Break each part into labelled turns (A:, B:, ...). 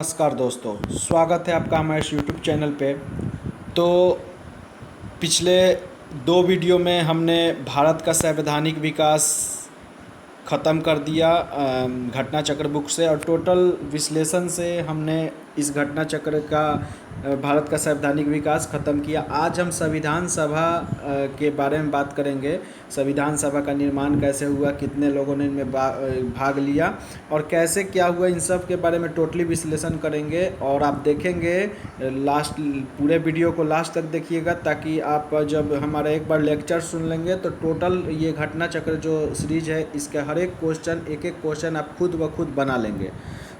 A: नमस्कार दोस्तों, स्वागत है आपका हमारे इस यूट्यूब चैनल पे। तो पिछले दो वीडियो में हमने भारत का संवैधानिक विकास ख़त्म कर दिया घटना चक्र बुक से, और टोटल विश्लेषण से हमने इस घटना चक्र का भारत का संवैधानिक विकास ख़त्म किया। आज हम संविधान सभा के बारे में बात करेंगे। संविधान सभा का निर्माण कैसे हुआ, कितने लोगों ने इनमें भाग लिया और कैसे क्या हुआ, इन सब के बारे में टोटली विश्लेषण करेंगे। और आप देखेंगे लास्ट, पूरे वीडियो को लास्ट तक देखिएगा, ताकि आप जब हमारा एक बार लेक्चर सुन लेंगे तो टोटल ये घटना चक्र जो सीरीज है, इसके हर एक क्वेश्चन, एक एक क्वेश्चन आप खुद ब खुद बना लेंगे।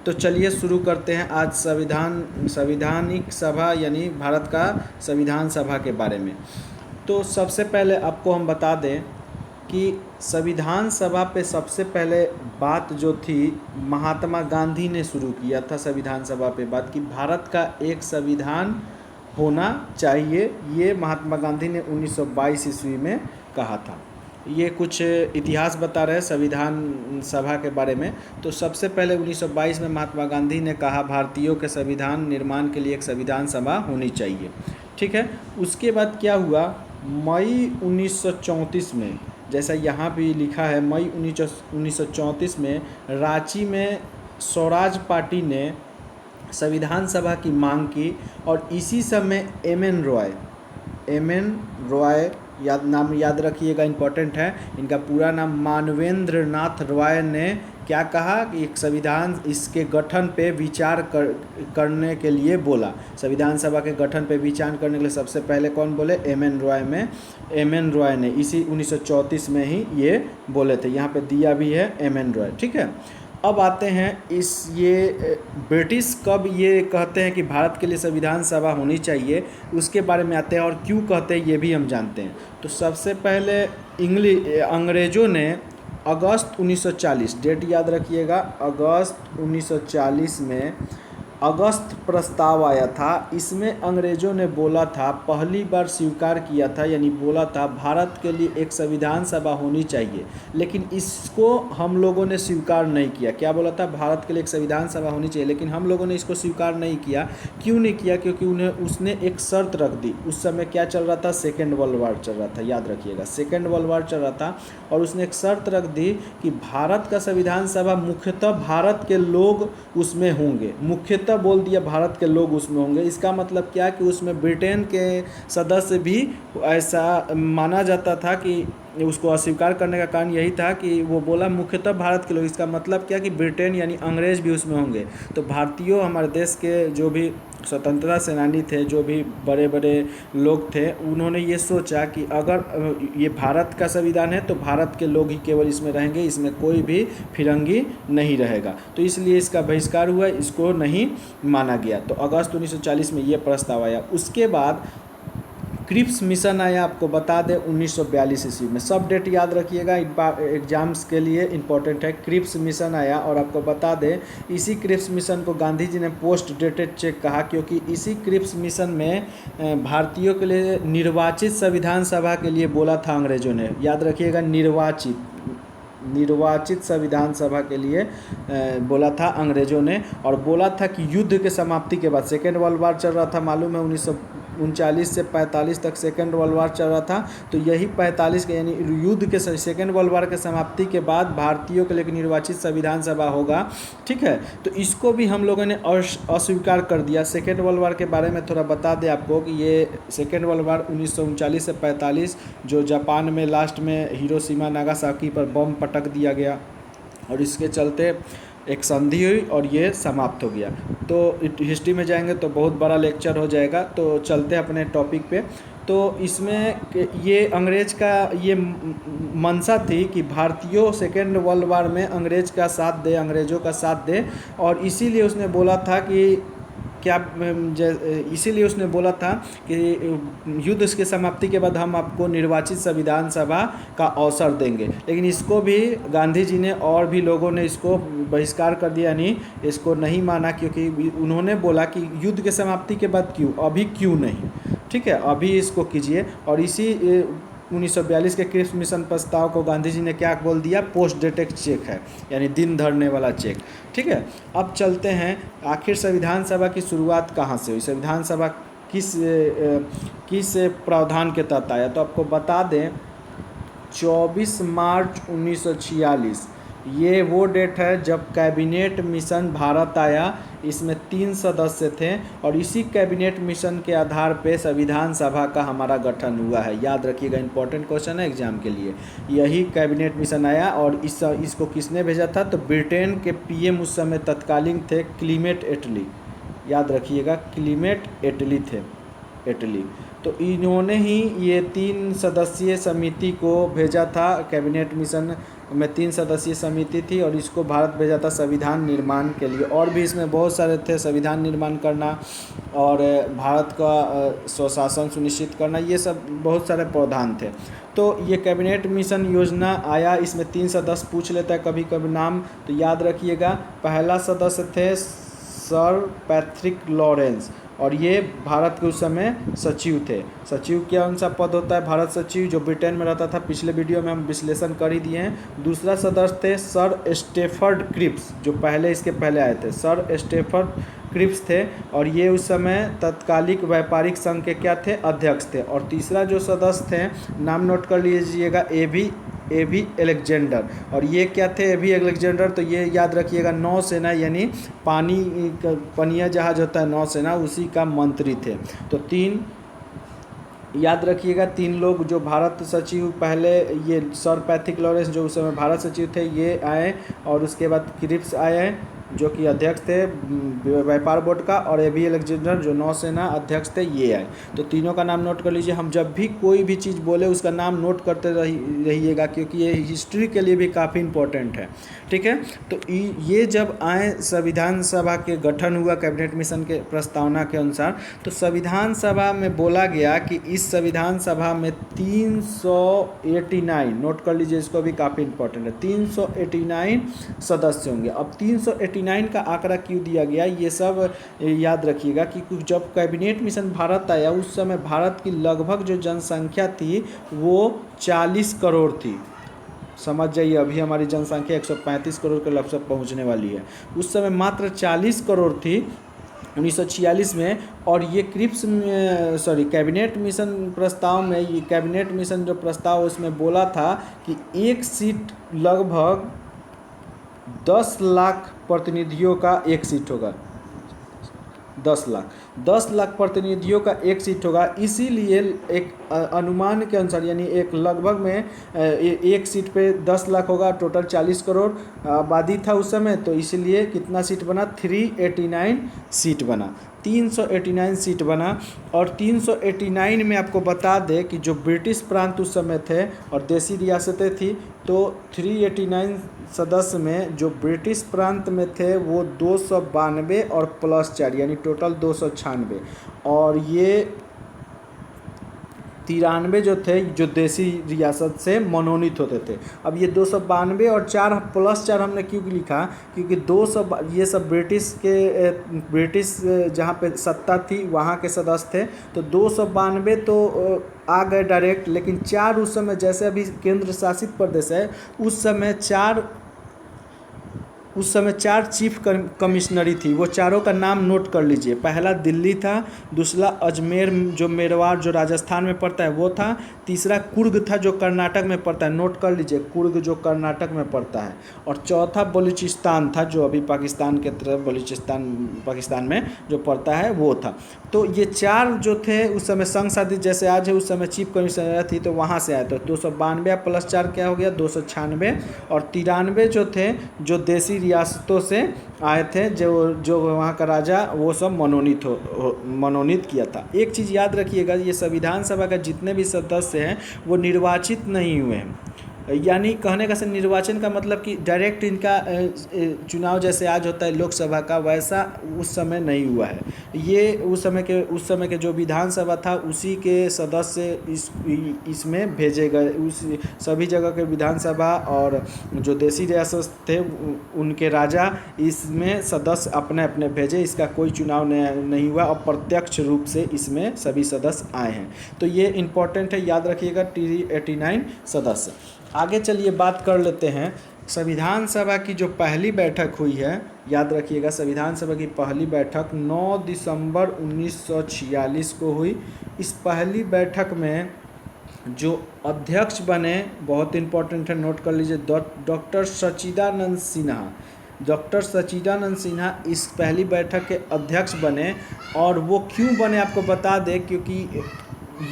A: तो चलिए शुरू करते हैं आज संविधानिक सभा यानी भारत का संविधान सभा के बारे में। तो सबसे पहले आपको हम बता दें कि संविधान सभा पे सबसे पहले बात जो थी, महात्मा गांधी ने शुरू किया था संविधान सभा पे बात, कि भारत का एक संविधान होना चाहिए। ये महात्मा गांधी ने 1922 ईस्वी में कहा था। ये कुछ इतिहास बता रहे हैं संविधान सभा के बारे में। तो सबसे पहले 1922 में महात्मा गांधी ने कहा भारतीयों के संविधान निर्माण के लिए एक संविधान सभा होनी चाहिए। ठीक है। उसके बाद क्या हुआ, मई 1934 में, जैसा यहाँ भी लिखा है, मई 1934 में रांची में स्वराज पार्टी ने संविधान सभा की मांग की। और इसी समय एम एन रॉय नाम याद रखिएगा, इम्पोर्टेंट है। इनका पूरा नाम मानवेंद्र नाथ रॉय ने क्या कहा कि एक संविधान, इसके गठन पे विचार करने के लिए बोला। संविधान सभा के गठन पे विचार करने के लिए सबसे पहले कौन बोले, एम एन रॉय ने इसी 1934 में ही ये बोले थे। यहाँ पे दिया भी है एम एन रॉय। ठीक है। अब आते हैं ये ब्रिटिश कब ये कहते हैं कि भारत के लिए संविधान सभा होनी चाहिए, उसके बारे में आते हैं, और क्यों कहते हैं ये भी हम जानते हैं। तो सबसे पहले अंग्रेज़ों ने अगस्त 1940, डेट याद रखिएगा, अगस्त 1940 में अगस्त प्रस्ताव आया था। इसमें अंग्रेज़ों ने बोला था, पहली बार स्वीकार किया था, यानी बोला था भारत के लिए एक संविधान सभा होनी चाहिए। लेकिन इसको हम लोगों ने स्वीकार नहीं किया। क्या बोला था, भारत के लिए एक संविधान सभा होनी चाहिए, लेकिन हम लोगों ने इसको स्वीकार नहीं किया। क्यों नहीं किया, क्योंकि उसने एक शर्त रख दी। उस समय क्या चल रहा था, सेकेंड वर्ल्ड वार चल रहा था, याद रखिएगा, सेकेंड वर्ल्ड वार चल रहा था। और उसने एक शर्त रख दी कि भारत का संविधान सभा मुख्यतः भारत के लोग उसमें होंगे। मुख्यतः बोल दिया भारत के लोग उसमें होंगे। इसका मतलब क्या कि उसमें ब्रिटेन के सदस्य भी ऐसा माना जाता था, कि उसको अस्वीकार करने का कारण यही था कि वो बोला मुख्यतः भारत के लोग। इसका मतलब क्या कि ब्रिटेन यानी अंग्रेज़ भी उसमें होंगे। तो भारतीयों, हमारे देश के जो भी स्वतंत्रता सेनानी थे, जो भी बड़े बड़े लोग थे, उन्होंने ये सोचा कि अगर ये भारत का संविधान है तो भारत के लोग ही केवल इसमें रहेंगे, इसमें कोई भी फिरंगी नहीं रहेगा। तो इसलिए इसका बहिष्कार हुआ, इसको नहीं माना गया। तो अगस्त 1940 में ये प्रस्ताव आया। उसके बाद क्रिप्स मिशन आया, आपको बता दें 1942 ईस्वी में। सब डेट याद रखिएगा, एग्जाम्स के लिए इम्पोर्टेंट है। क्रिप्स मिशन आया, और आपको बता दें इसी क्रिप्स मिशन को गांधी जी ने पोस्ट डेटेड चेक कहा, क्योंकि इसी क्रिप्स मिशन में भारतीयों के लिए निर्वाचित संविधान सभा के लिए बोला था अंग्रेज़ों ने। याद रखिएगा, निर्वाचित संविधान सभा के लिए बोला था अंग्रेज़ों ने। और बोला था कि युद्ध के समाप्ति के बाद, सेकेंड वर्ल्ड वार चल रहा था, मालूम है 1939 से 45 तक सेकेंड वर्ल्ड वार चल रहा था। तो यही 45 के, यानी युद्ध के सेकेंड वर्ल्ड वार के समाप्ति के बाद भारतीयों के लिए निर्वाचित संविधान सभा होगा। ठीक है। तो इसको भी हम लोगों ने अस्वीकार कर दिया। सेकेंड वर्ल्ड वार के बारे में थोड़ा बता दें आपको कि ये सेकेंड वर्ल्ड वार 1939 से 45, जो जापान में लास्ट में हिरोशिमा नागासाकी पर बम पटक दिया गया, और इसके चलते एक संधि हुई और ये समाप्त हो गया। तो हिस्ट्री में जाएंगे तो बहुत बड़ा लेक्चर हो जाएगा। तो चलते हैं अपने टॉपिक पे। तो इसमें ये अंग्रेज़ का ये मंशा थी कि भारतीयों सेकेंड वर्ल्ड वार में अंग्रेज़ का साथ दे, अंग्रेज़ों का साथ दे। और इसीलिए उसने बोला था कि इसीलिए उसने बोला था कि युद्ध के समाप्ति के बाद हम आपको निर्वाचित संविधान सभा का अवसर देंगे। लेकिन इसको भी गांधी जी ने और भी लोगों ने इसको बहिष्कार कर दिया, यानी इसको नहीं माना, क्योंकि उन्होंने बोला कि युद्ध के समाप्ति के बाद क्यों, अभी क्यों नहीं। ठीक है, अभी इसको कीजिए। और इसी 1942 के क्रिप्स मिशन प्रस्ताव को गांधी जी ने क्या बोल दिया, पोस्ट डेटेड चेक है, यानी दिन धरने वाला चेक। ठीक है, अब चलते हैं आखिर संविधान सभा की शुरुआत कहाँ से हुई, संविधान सभा किस प्रावधान के तहत आया। तो आपको बता दें 24 मार्च 1946 ये वो डेट है जब कैबिनेट मिशन भारत आया। इसमें 3 सदस्य थे और इसी कैबिनेट मिशन के आधार पे संविधान सभा का हमारा गठन हुआ है। याद रखिएगा, इंपॉर्टेंट क्वेश्चन है एग्जाम के लिए। यही कैबिनेट मिशन आया और इसको किसने भेजा था, तो ब्रिटेन के पीएम उस समय तत्कालीन थे क्लीमेट एटली। याद रखिएगा, क्लीमेट एटली थे, एटली। तो इन्होंने ही ये 3 सदस्यीय समिति को भेजा था। कैबिनेट मिशन में 3 सदस्यीय समिति थी और इसको भारत भेजा था संविधान निर्माण के लिए। और भी इसमें बहुत सारे थे, संविधान निर्माण करना और भारत का स्वशासन सुनिश्चित करना, ये सब बहुत सारे प्रावधान थे। तो ये कैबिनेट मिशन योजना आया, इसमें 3 सदस्य पूछ लेता है कभी कभी नाम, तो याद रखिएगा। पहला सदस्य थे सर पैट्रिक लॉरेंस और ये भारत के उस समय सचिव थे। सचिव क्या कौन सा पद होता है, भारत सचिव, जो ब्रिटेन में रहता था। पिछले वीडियो में हम विश्लेषण कर ही दिए हैं। दूसरा सदस्य थे सर स्टेफर्ड क्रिप्स, जो इसके पहले आए थे, सर स्टेफर्ड क्रिप्स थे और ये उस समय तत्कालिक व्यापारिक संघ के क्या थे, अध्यक्ष थे। और तीसरा जो सदस्य थे, नाम नोट कर लीजिएगा, एवी अलेक्जेंडर। और ये क्या थे, एवी अलेक्जेंडर, तो ये याद रखिएगा नौसेना, यानी पनिया जहाज होता है नौसेना, उसी का मंत्री थे। तो 3 याद रखिएगा, 3 लोग जो भारत सचिव, पहले ये सर पैट्रिक लॉरेंस जो उस समय भारत सचिव थे ये आए, और उसके बाद क्रिप्स आए जो कि अध्यक्ष थे व्यापार बोर्ड का, और एवी अलेक्जेंडर जो नौसेना अध्यक्ष थे ये आए। तो तीनों का नाम नोट कर लीजिए। हम जब भी कोई भी चीज़ बोले उसका नाम नोट करते रहिएगा, क्योंकि ये हिस्ट्री के लिए भी काफ़ी इम्पोर्टेंट है। ठीक है, तो ये जब आए, संविधान सभा के गठन हुआ कैबिनेट मिशन के प्रस्तावना के अनुसार, तो संविधान सभा में बोला गया कि इस संविधान सभा में 389, नोट कर लीजिए, इसको भी काफ़ी इंपॉर्टेंट है, 389 सदस्य होंगे। अब 389 का आंकड़ा क्यों दिया गया, ये सब याद रखिएगा कि जब कैबिनेट मिशन भारत आया उस समय भारत की लगभग जो जनसंख्या थी वो 40 करोड़ थी। समझ जाइए, अभी हमारी जनसंख्या 135 करोड़ के लगभग पहुंचने वाली है। उस समय मात्र 40 करोड़ थी 1946 में। और ये कैबिनेट मिशन प्रस्ताव में, ये कैबिनेट मिशन जो प्रस्ताव उसमें बोला था कि एक सीट लगभग 10 लाख प्रतिनिधियों का एक सीट होगा। 10 लाख प्रतिनिधियों का एक सीट होगा। इसीलिए एक अनुमान के अनुसार, यानी एक लगभग में एक सीट पे 10 लाख होगा, टोटल 40 करोड़ आबादी था उस समय। तो इसीलिए कितना सीट बना, 389 सीट बना, 389 सीट बना। और 389 में आपको बता दें कि जो ब्रिटिश प्रांत उस समय थे और देसी रियासतें थी, तो 389 सदस्य में जो ब्रिटिश प्रांत में थे वो 292 और +4 यानी टोटल 296, और ये 93 जो थे जो देसी रियासत से मनोनीत होते थे। अब ये 292 और 4 +4 हमने क्यों लिखा, क्योंकि 200 ये सब ब्रिटिश जहाँ पे सत्ता थी वहाँ के सदस्य थे। तो 292 तो आ गए डायरेक्ट, लेकिन 4 उस समय, जैसे अभी केंद्र शासित प्रदेश है, उस समय 4 चीफ कमिश्नरी थी। वो चारों का नाम नोट कर लीजिए। पहला दिल्ली था, दूसरा अजमेर जो मेरवाड़ जो राजस्थान में पड़ता है वो था, तीसरा कुर्ग था जो कर्नाटक में पड़ता है, नोट कर लीजिए, कुर्ग जो कर्नाटक में पड़ता है, और चौथा बलूचिस्तान था जो अभी पाकिस्तान के तरफ, पाकिस्तान में जो पड़ता है वो था। तो ये 4 जो थे उस समय संघ शासित, जैसे आज है उस समय चीफ कमिश्नर थी, तो वहाँ से आए। तो 292 + 4 क्या हो गया, 296, और 93 जो थे जो देसी रियासतों से आए थे, जो वहाँ का राजा वो सब मनोनीत किया था। एक चीज़ याद रखिएगा, ये संविधान सभा का जितने भी सदस्य हैं वो निर्वाचित नहीं हुए हैं, यानी कहने का से निर्वाचन का मतलब कि डायरेक्ट इनका चुनाव जैसे आज होता है लोकसभा का, वैसा उस समय नहीं हुआ है। ये उस समय के जो विधानसभा था उसी के सदस्य इसमें भेजे गए। उस सभी जगह के विधानसभा और जो देसी रियासत थे उनके राजा इसमें सदस्य अपने अपने भेजे। इसका कोई चुनाव नहीं हुआ, अप्रत्यक्ष रूप से इसमें सभी सदस्य आए हैं। तो ये इम्पोर्टेंट है, याद रखिएगा 89 सदस्य। आगे चलिए बात कर लेते हैं संविधान सभा की जो पहली बैठक हुई है। याद रखिएगा संविधान सभा की पहली बैठक 9 दिसंबर 1946 को हुई। इस पहली बैठक में जो अध्यक्ष बने, बहुत इंपॉर्टेंट है, नोट कर लीजिए, डॉक्टर सच्चिदानंद सिन्हा। डॉक्टर सच्चिदानंद सिन्हा इस पहली बैठक के अध्यक्ष बने। और वो क्यों बने आपको बता दें, क्योंकि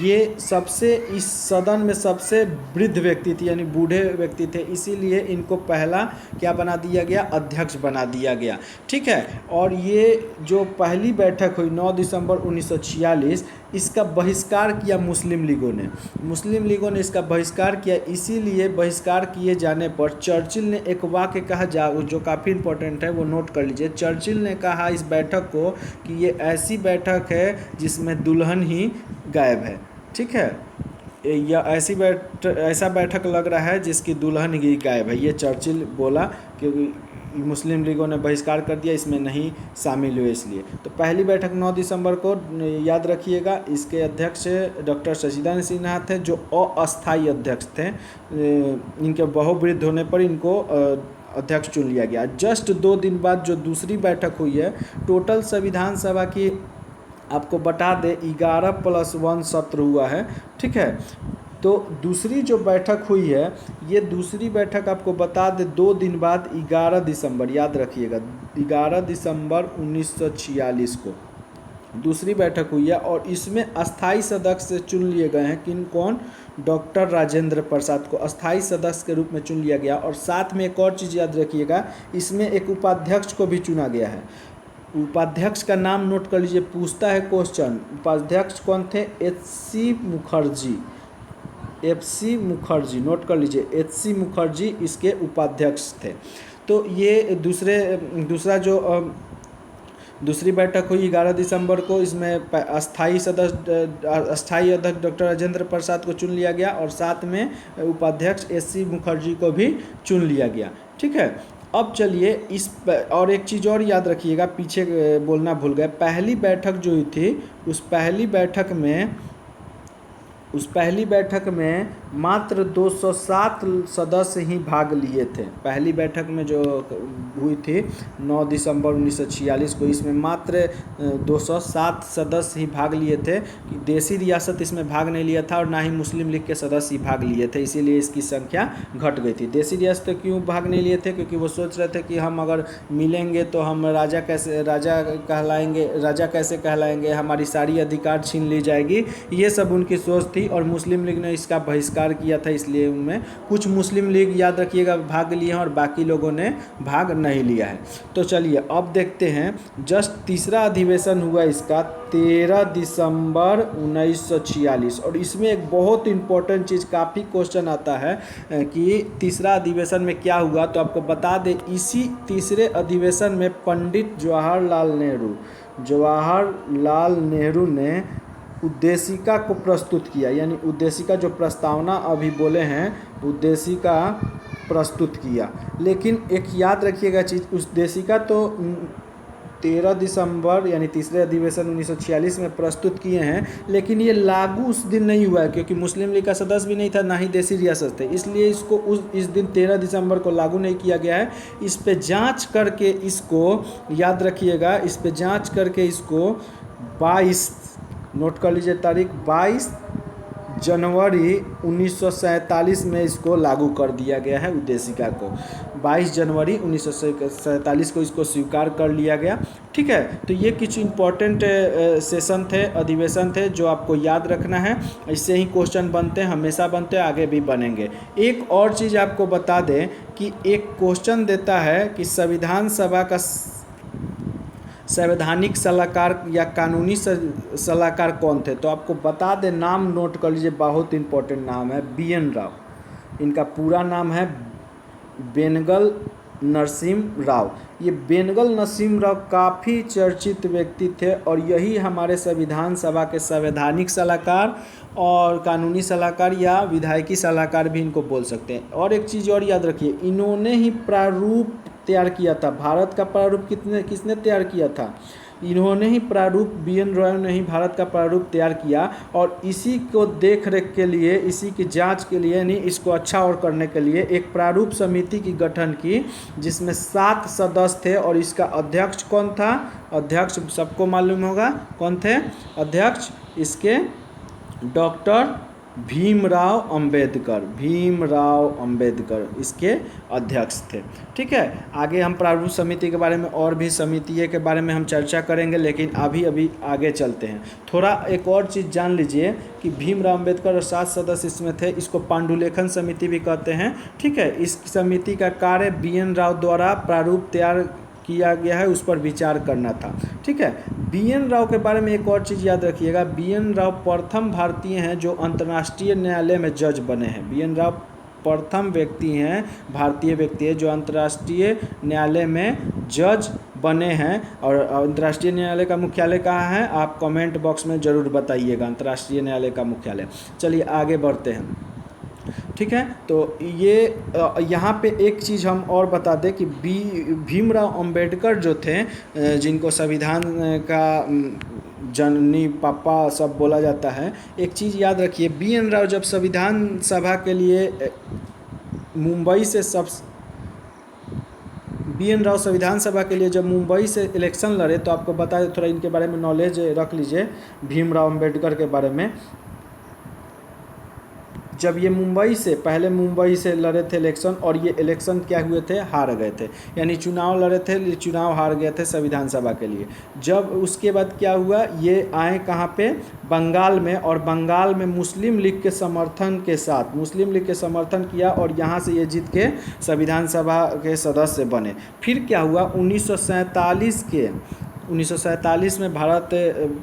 A: ये सबसे इस सदन में सबसे वृद्ध व्यक्ति थे, यानी बूढ़े व्यक्ति थे, इसीलिए इनको पहला क्या बना दिया गया, अध्यक्ष बना दिया गया। ठीक है। और ये जो पहली बैठक हुई 9 दिसंबर 1946, इसका बहिष्कार किया मुस्लिम लीगों ने इसका बहिष्कार किया। इसीलिए बहिष्कार किए जाने पर चर्चिल ने एक वाक्य कहा जो काफ़ी इंपॉर्टेंट है, वो नोट कर लीजिए। चर्चिल ने कहा इस बैठक को कि ये ऐसी बैठक है जिसमें दुल्हन ही गायब है। ठीक है, या ऐसा बैठक लग रहा है जिसकी दुल्हन ही गायब है, ये चर्चिल बोला, क्योंकि मुस्लिम लीगों ने बहिष्कार कर दिया, इसमें नहीं शामिल हुए इसलिए। तो पहली बैठक 9 दिसंबर को, याद रखिएगा। इसके अध्यक्ष डॉक्टर सच्चिदानंद सिन्हा थे, जो अस्थायी अध्यक्ष थे। इनके बहुवृद्ध होने पर इनको अध्यक्ष चुन लिया गया। जस्ट 2 दिन बाद जो दूसरी बैठक हुई है, टोटल संविधान सभा की आपको बता दें 11+1 सत्र हुआ है। ठीक है। तो दूसरी जो बैठक हुई है, ये दूसरी बैठक आपको बता दें 2 दिन बाद 11 दिसंबर, याद रखिएगा 11 दिसंबर 1946 को दूसरी बैठक हुई है। और इसमें अस्थाई सदस्य चुन लिए गए हैं। कौन? डॉक्टर राजेंद्र प्रसाद को अस्थाई सदस्य के रूप में चुन लिया गया। और साथ में एक और चीज़ याद रखिएगा, इसमें एक उपाध्यक्ष को भी चुना गया है। उपाध्यक्ष का नाम नोट कर लीजिए, पूछता है क्वेश्चन। उपाध्यक्ष कौन थे? FC मुखर्जी, नोट कर लीजिए, FC मुखर्जी इसके उपाध्यक्ष थे। तो ये दूसरी बैठक हुई 11 दिसंबर को। इसमें अस्थाई अध्यक्ष डॉक्टर राजेंद्र प्रसाद को चुन लिया गया और साथ में उपाध्यक्ष SC मुखर्जी को भी चुन लिया गया। ठीक है। अब चलिए और एक चीज़ और याद रखिएगा, पीछे बोलना भूल गए। पहली बैठक जो हुई थी, उस पहली बैठक में मात्र 207 सदस्य ही भाग लिए थे। पहली बैठक में जो हुई थी 9 दिसंबर 1946 को, इसमें मात्र 207 सदस्य ही भाग लिए थे। देसी रियासत इसमें भाग नहीं लिया था और ना ही मुस्लिम लीग के सदस्य ही भाग लिए थे, इसीलिए इसकी संख्या घट गई थी। देसी रियासत क्यों भाग नहीं लिए थे? क्योंकि वो सोच रहे थे कि हम अगर मिलेंगे तो हम राजा कैसे कहलाएंगे, हमारी सारी अधिकार छीन ली जाएगी, ये सब उनकी सोच थी। और मुस्लिम लीग ने इसका बहिष्कार किया था, इसलिए उनमें कुछ मुस्लिम लीग, याद रखिएगा, भाग लिए हैं और बाकी लोगों ने भाग नहीं लिया है। तो चलिए अब देखते हैं, जस्ट तीसरा अधिवेशन हुआ इसका 13 दिसंबर 1946। और इसमें एक बहुत इंपॉर्टेंट चीज़, काफ़ी क्वेश्चन आता है कि तीसरा अधिवेशन में क्या हुआ। तो आपको बता दें, इसी तीसरे अधिवेशन में पंडित जवाहरलाल नेहरू ने उद्देशिका को प्रस्तुत किया। यानी उद्देशिका जो प्रस्तावना अभी बोले हैं, उद्देशिका प्रस्तुत किया। लेकिन एक याद रखिएगा चीज़, उद्देशिका तो 13 दिसंबर यानी तीसरे अधिवेशन 1946 में प्रस्तुत किए हैं, लेकिन ये लागू उस दिन नहीं हुआ है, क्योंकि मुस्लिम लीग का सदस्य भी नहीं था, ना ही देसी रियासत थे, इसलिए इसको इस दिन 13 दिसंबर को लागू नहीं किया गया है। इस पे जांच करके इसको, याद रखिएगा, इस पे जांच करके इसको 22, नोट कर लीजिए तारीख, 22 जनवरी 1947 में इसको लागू कर दिया गया है। उद्देशिका को 22 जनवरी 1947 को इसको स्वीकार कर लिया गया। ठीक है। तो ये कुछ इम्पोर्टेंट अधिवेशन थे जो आपको याद रखना है। इससे ही क्वेश्चन बनते हैं, हमेशा बनते हैं, आगे भी बनेंगे। एक और चीज़ आपको बता दें कि एक क्वेश्चन देता है कि संविधान सभा का संवैधानिक सलाहकार या कानूनी सलाहकार कौन थे। तो आपको बता दें, नाम नोट कर लीजिए, बहुत इंपॉर्टेंट नाम है, BN राव। इनका पूरा नाम है बेनगल नरसिम्हा राव। ये बेनगल नरसिम्हा राव काफ़ी चर्चित व्यक्ति थे और यही हमारे संविधान सभा के संवैधानिक सलाहकार और कानूनी सलाहकार या विधायकी सलाहकार भी इनको बोल सकते हैं। और एक चीज़ और याद रखिए, इन्होंने ही प्रारूप तैयार किया था। भारत का प्रारूप किसने तैयार किया था? इन्होंने ही प्रारूप, BN रॉय ने ही भारत का प्रारूप तैयार किया और इसी को देख रेख के लिए, इसी की जांच के लिए, यानी इसको अच्छा और करने के लिए एक प्रारूप समिति की गठन की जिसमें 7 सदस्य थे। और इसका अध्यक्ष कौन था? अध्यक्ष सबको मालूम होगा कौन थे अध्यक्ष इसके? डॉक्टर भीमराव अंबेडकर इसके अध्यक्ष थे। ठीक है, आगे हम प्रारूप समिति के बारे में और भी समितियों के बारे में हम चर्चा करेंगे, लेकिन अभी आगे चलते हैं। थोड़ा एक और चीज़ जान लीजिए कि भीमराव अंबेडकर और 7 सदस्य इसमें थे। इसको पांडुलेखन समिति भी कहते हैं। ठीक है, इस समिति का कार्य BN राव द्वारा प्रारूप तैयार किया गया है, उस पर विचार करना था। ठीक है, BN राव के बारे में एक और चीज़ याद रखिएगा, BN राव प्रथम भारतीय हैं जो अंतर्राष्ट्रीय न्यायालय में जज बने हैं। BN राव प्रथम व्यक्ति हैं, भारतीय व्यक्ति है जो अंतर्राष्ट्रीय न्यायालय में जज बने हैं। और अंतर्राष्ट्रीय न्यायालय का मुख्यालय कहाँ है? आप कमेंट बॉक्स में ज़रूर बताइएगा अंतर्राष्ट्रीय न्यायालय का मुख्यालय। चलिए आगे बढ़ते हैं। ठीक है, तो ये यहाँ पे एक चीज़ हम और बता दें कि भीमराव अंबेडकर जो थे, जिनको संविधान का जननी पापा सब बोला जाता है, एक चीज़ याद रखिए, BN राव जब संविधान सभा के लिए मुंबई से BN राव संविधान सभा के लिए जब मुंबई से इलेक्शन लड़े, तो आपको बता दें, थोड़ा इनके बारे में नॉलेज रख लीजिए भीमराव अंबेडकर के बारे में। जब ये मुंबई से लड़े थे इलेक्शन, और ये इलेक्शन क्या हुए थे? हार गए थे, यानी चुनाव लड़े थे, चुनाव हार गए थे संविधान सभा के लिए। जब उसके बाद क्या हुआ, ये आए कहाँ पे? बंगाल में, और बंगाल में मुस्लिम लीग के समर्थन किया और यहाँ से ये जीत के संविधान सभा के सदस्य बने। फिर क्या हुआ, 1947 में भारत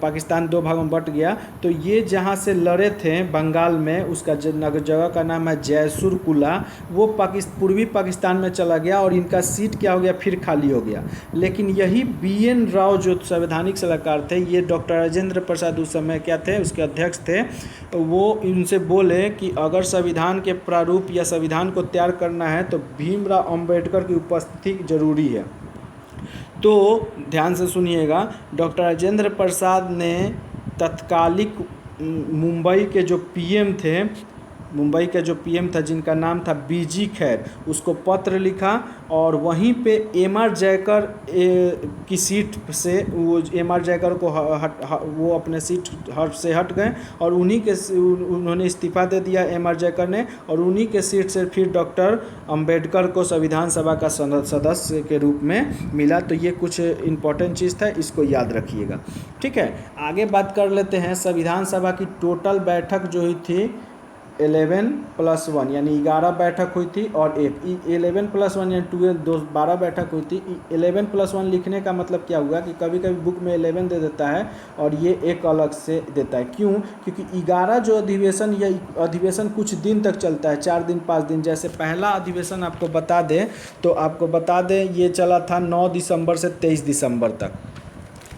A: पाकिस्तान 2 भागों में बट गया। तो ये जहाँ से लड़े थे बंगाल में, उसका जगह का नाम है जयसुर कुला, वो पूर्वी पाकिस्तान में चला गया और इनका सीट क्या हो गया? फिर खाली हो गया। लेकिन यही BN राव जो संवैधानिक सलाहकार थे, ये डॉक्टर राजेंद्र प्रसाद उस समय क्या थे? उसके अध्यक्ष थे। वो इनसे बोले कि अगर संविधान के प्रारूप या संविधान को तैयार करना है तो भीमराव अंबेडकर की उपस्थिति जरूरी है। तो ध्यान से सुनिएगा, डॉक्टर राजेंद्र प्रसाद ने तत्कालिक मुंबई के जो PM था, जिनका नाम था BG खैर, उसको पत्र लिखा और वहीं पे MR जयकर की सीट से वो MR जयकर को वो अपने सीट से हट गए और उन्होंने इस्तीफा दे दिया MR जयकर ने, और उन्हीं के सीट से फिर डॉक्टर अंबेडकर को संविधान सभा का सदस्य के रूप में मिला। तो ये कुछ इम्पोर्टेंट चीज़ था, इसको याद रखिएगा। ठीक है, आगे बात कर लेते हैं। संविधान सभा की टोटल बैठक जो हुई थी 11+1 यानी 11 बैठक हुई थी, और 11+1 यानी 12 बैठक हुई थी। 11+1 लिखने का मतलब क्या हुआ कि कभी कभी बुक में 11 दे देता है और ये एक अलग से देता है। क्यों? क्योंकि 11 जो अधिवेशन कुछ दिन तक चलता है, 4 दिन 5 दिन। जैसे पहला अधिवेशन आपको बता दें ये चला था 9 दिसंबर से 23 दिसंबर तक,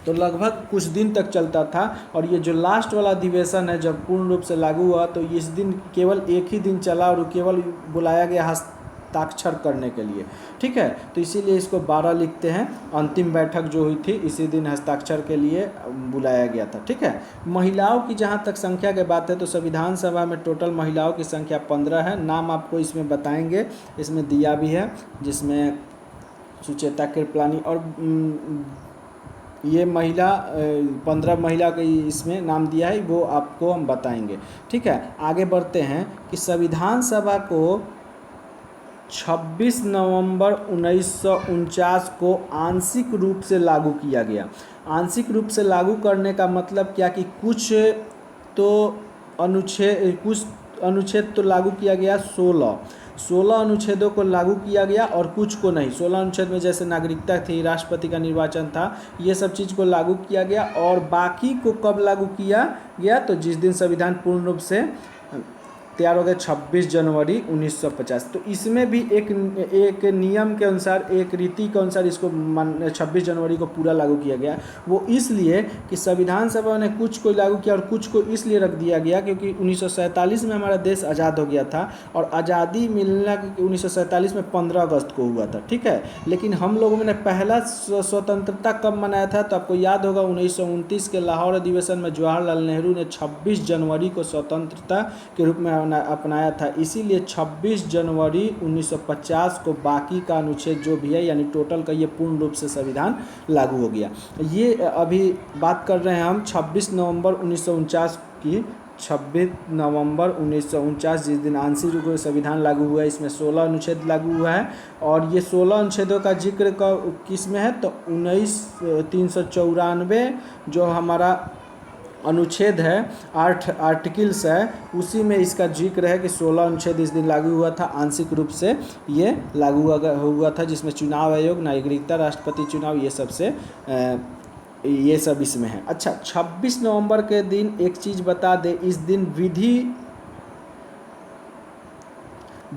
A: तो लगभग कुछ दिन तक चलता था। और ये जो लास्ट वाला अधिवेशन है जब पूर्ण रूप से लागू हुआ, तो इस दिन केवल एक ही दिन चला और केवल बुलाया गया हस्ताक्षर करने के लिए। ठीक है, तो इसीलिए इसको 12 लिखते हैं। अंतिम बैठक जो हुई थी इसी दिन हस्ताक्षर के लिए बुलाया गया था। ठीक है, महिलाओं की जहाँ तक संख्या की बात है, तो संविधान सभा में टोटल महिलाओं की संख्या 15 है। नाम आपको इसमें बताएंगे, इसमें दिया भी है, जिसमें सुचेता कृपलानी और ये 15 महिला के इसमें नाम दिया है, वो आपको हम बताएंगे। ठीक है, आगे बढ़ते हैं कि संविधान सभा को 26 नवंबर 1949 को आंशिक रूप से लागू किया गया। आंशिक रूप से लागू करने का मतलब क्या कि कुछ अनुच्छेद तो लागू किया गया, 16 अनुच्छेदों को लागू किया गया और कुछ को नहीं। 16 अनुच्छेद में जैसे नागरिकता थी, राष्ट्रपति का निर्वाचन था, ये सब चीज़ को लागू किया गया। और बाकी को कब लागू किया गया? तो जिस दिन संविधान पूर्ण रूप से तैयार हो गया 26 जनवरी 1950। तो इसमें भी एक नियम के अनुसार, एक रीति के अनुसार इसको 26 जनवरी को पूरा लागू किया गया। वो इसलिए कि संविधान सभा ने कुछ को लागू किया और कुछ को इसलिए रख दिया गया क्योंकि 1947 में हमारा देश आज़ाद हो गया था और आज़ादी मिलना 1947 में 15 अगस्त को हुआ था, ठीक है। लेकिन हम लोगों ने पहला स्वतंत्रता कब मनाया था, तो आपको याद होगा 1929 के लाहौर अधिवेशन में जवाहरलाल नेहरू ने 26 जनवरी को स्वतंत्रता के रूप में अपनाया था। इसीलिए 26 जनवरी 1950 को बाकी का अनुच्छेद जो भी है यानी टोटल का ये पूर्ण रूप से संविधान लागू हो गया। ये अभी बात कर रहे हैं हम 26 नवंबर 1949 की। 26 नवंबर 1949 जिस दिन आंशिक रूप से संविधान लागू हुआ है, इसमें 16 अनुच्छेद लागू हुआ है और ये 16 अनुच्छेदों का जिक्र किस में है, तो 394 जो हमारा अनुच्छेद है, आर्टिकल्स है, उसी में इसका जिक्र है कि 16 अनुच्छेद इस दिन लागू हुआ था। आंशिक रूप से ये लागू हुआ था जिसमें चुनाव आयोग, नागरिकता, राष्ट्रपति चुनाव, ये सब इसमें है। अच्छा, 26 नवंबर के दिन एक चीज़ बता दे, इस दिन विधि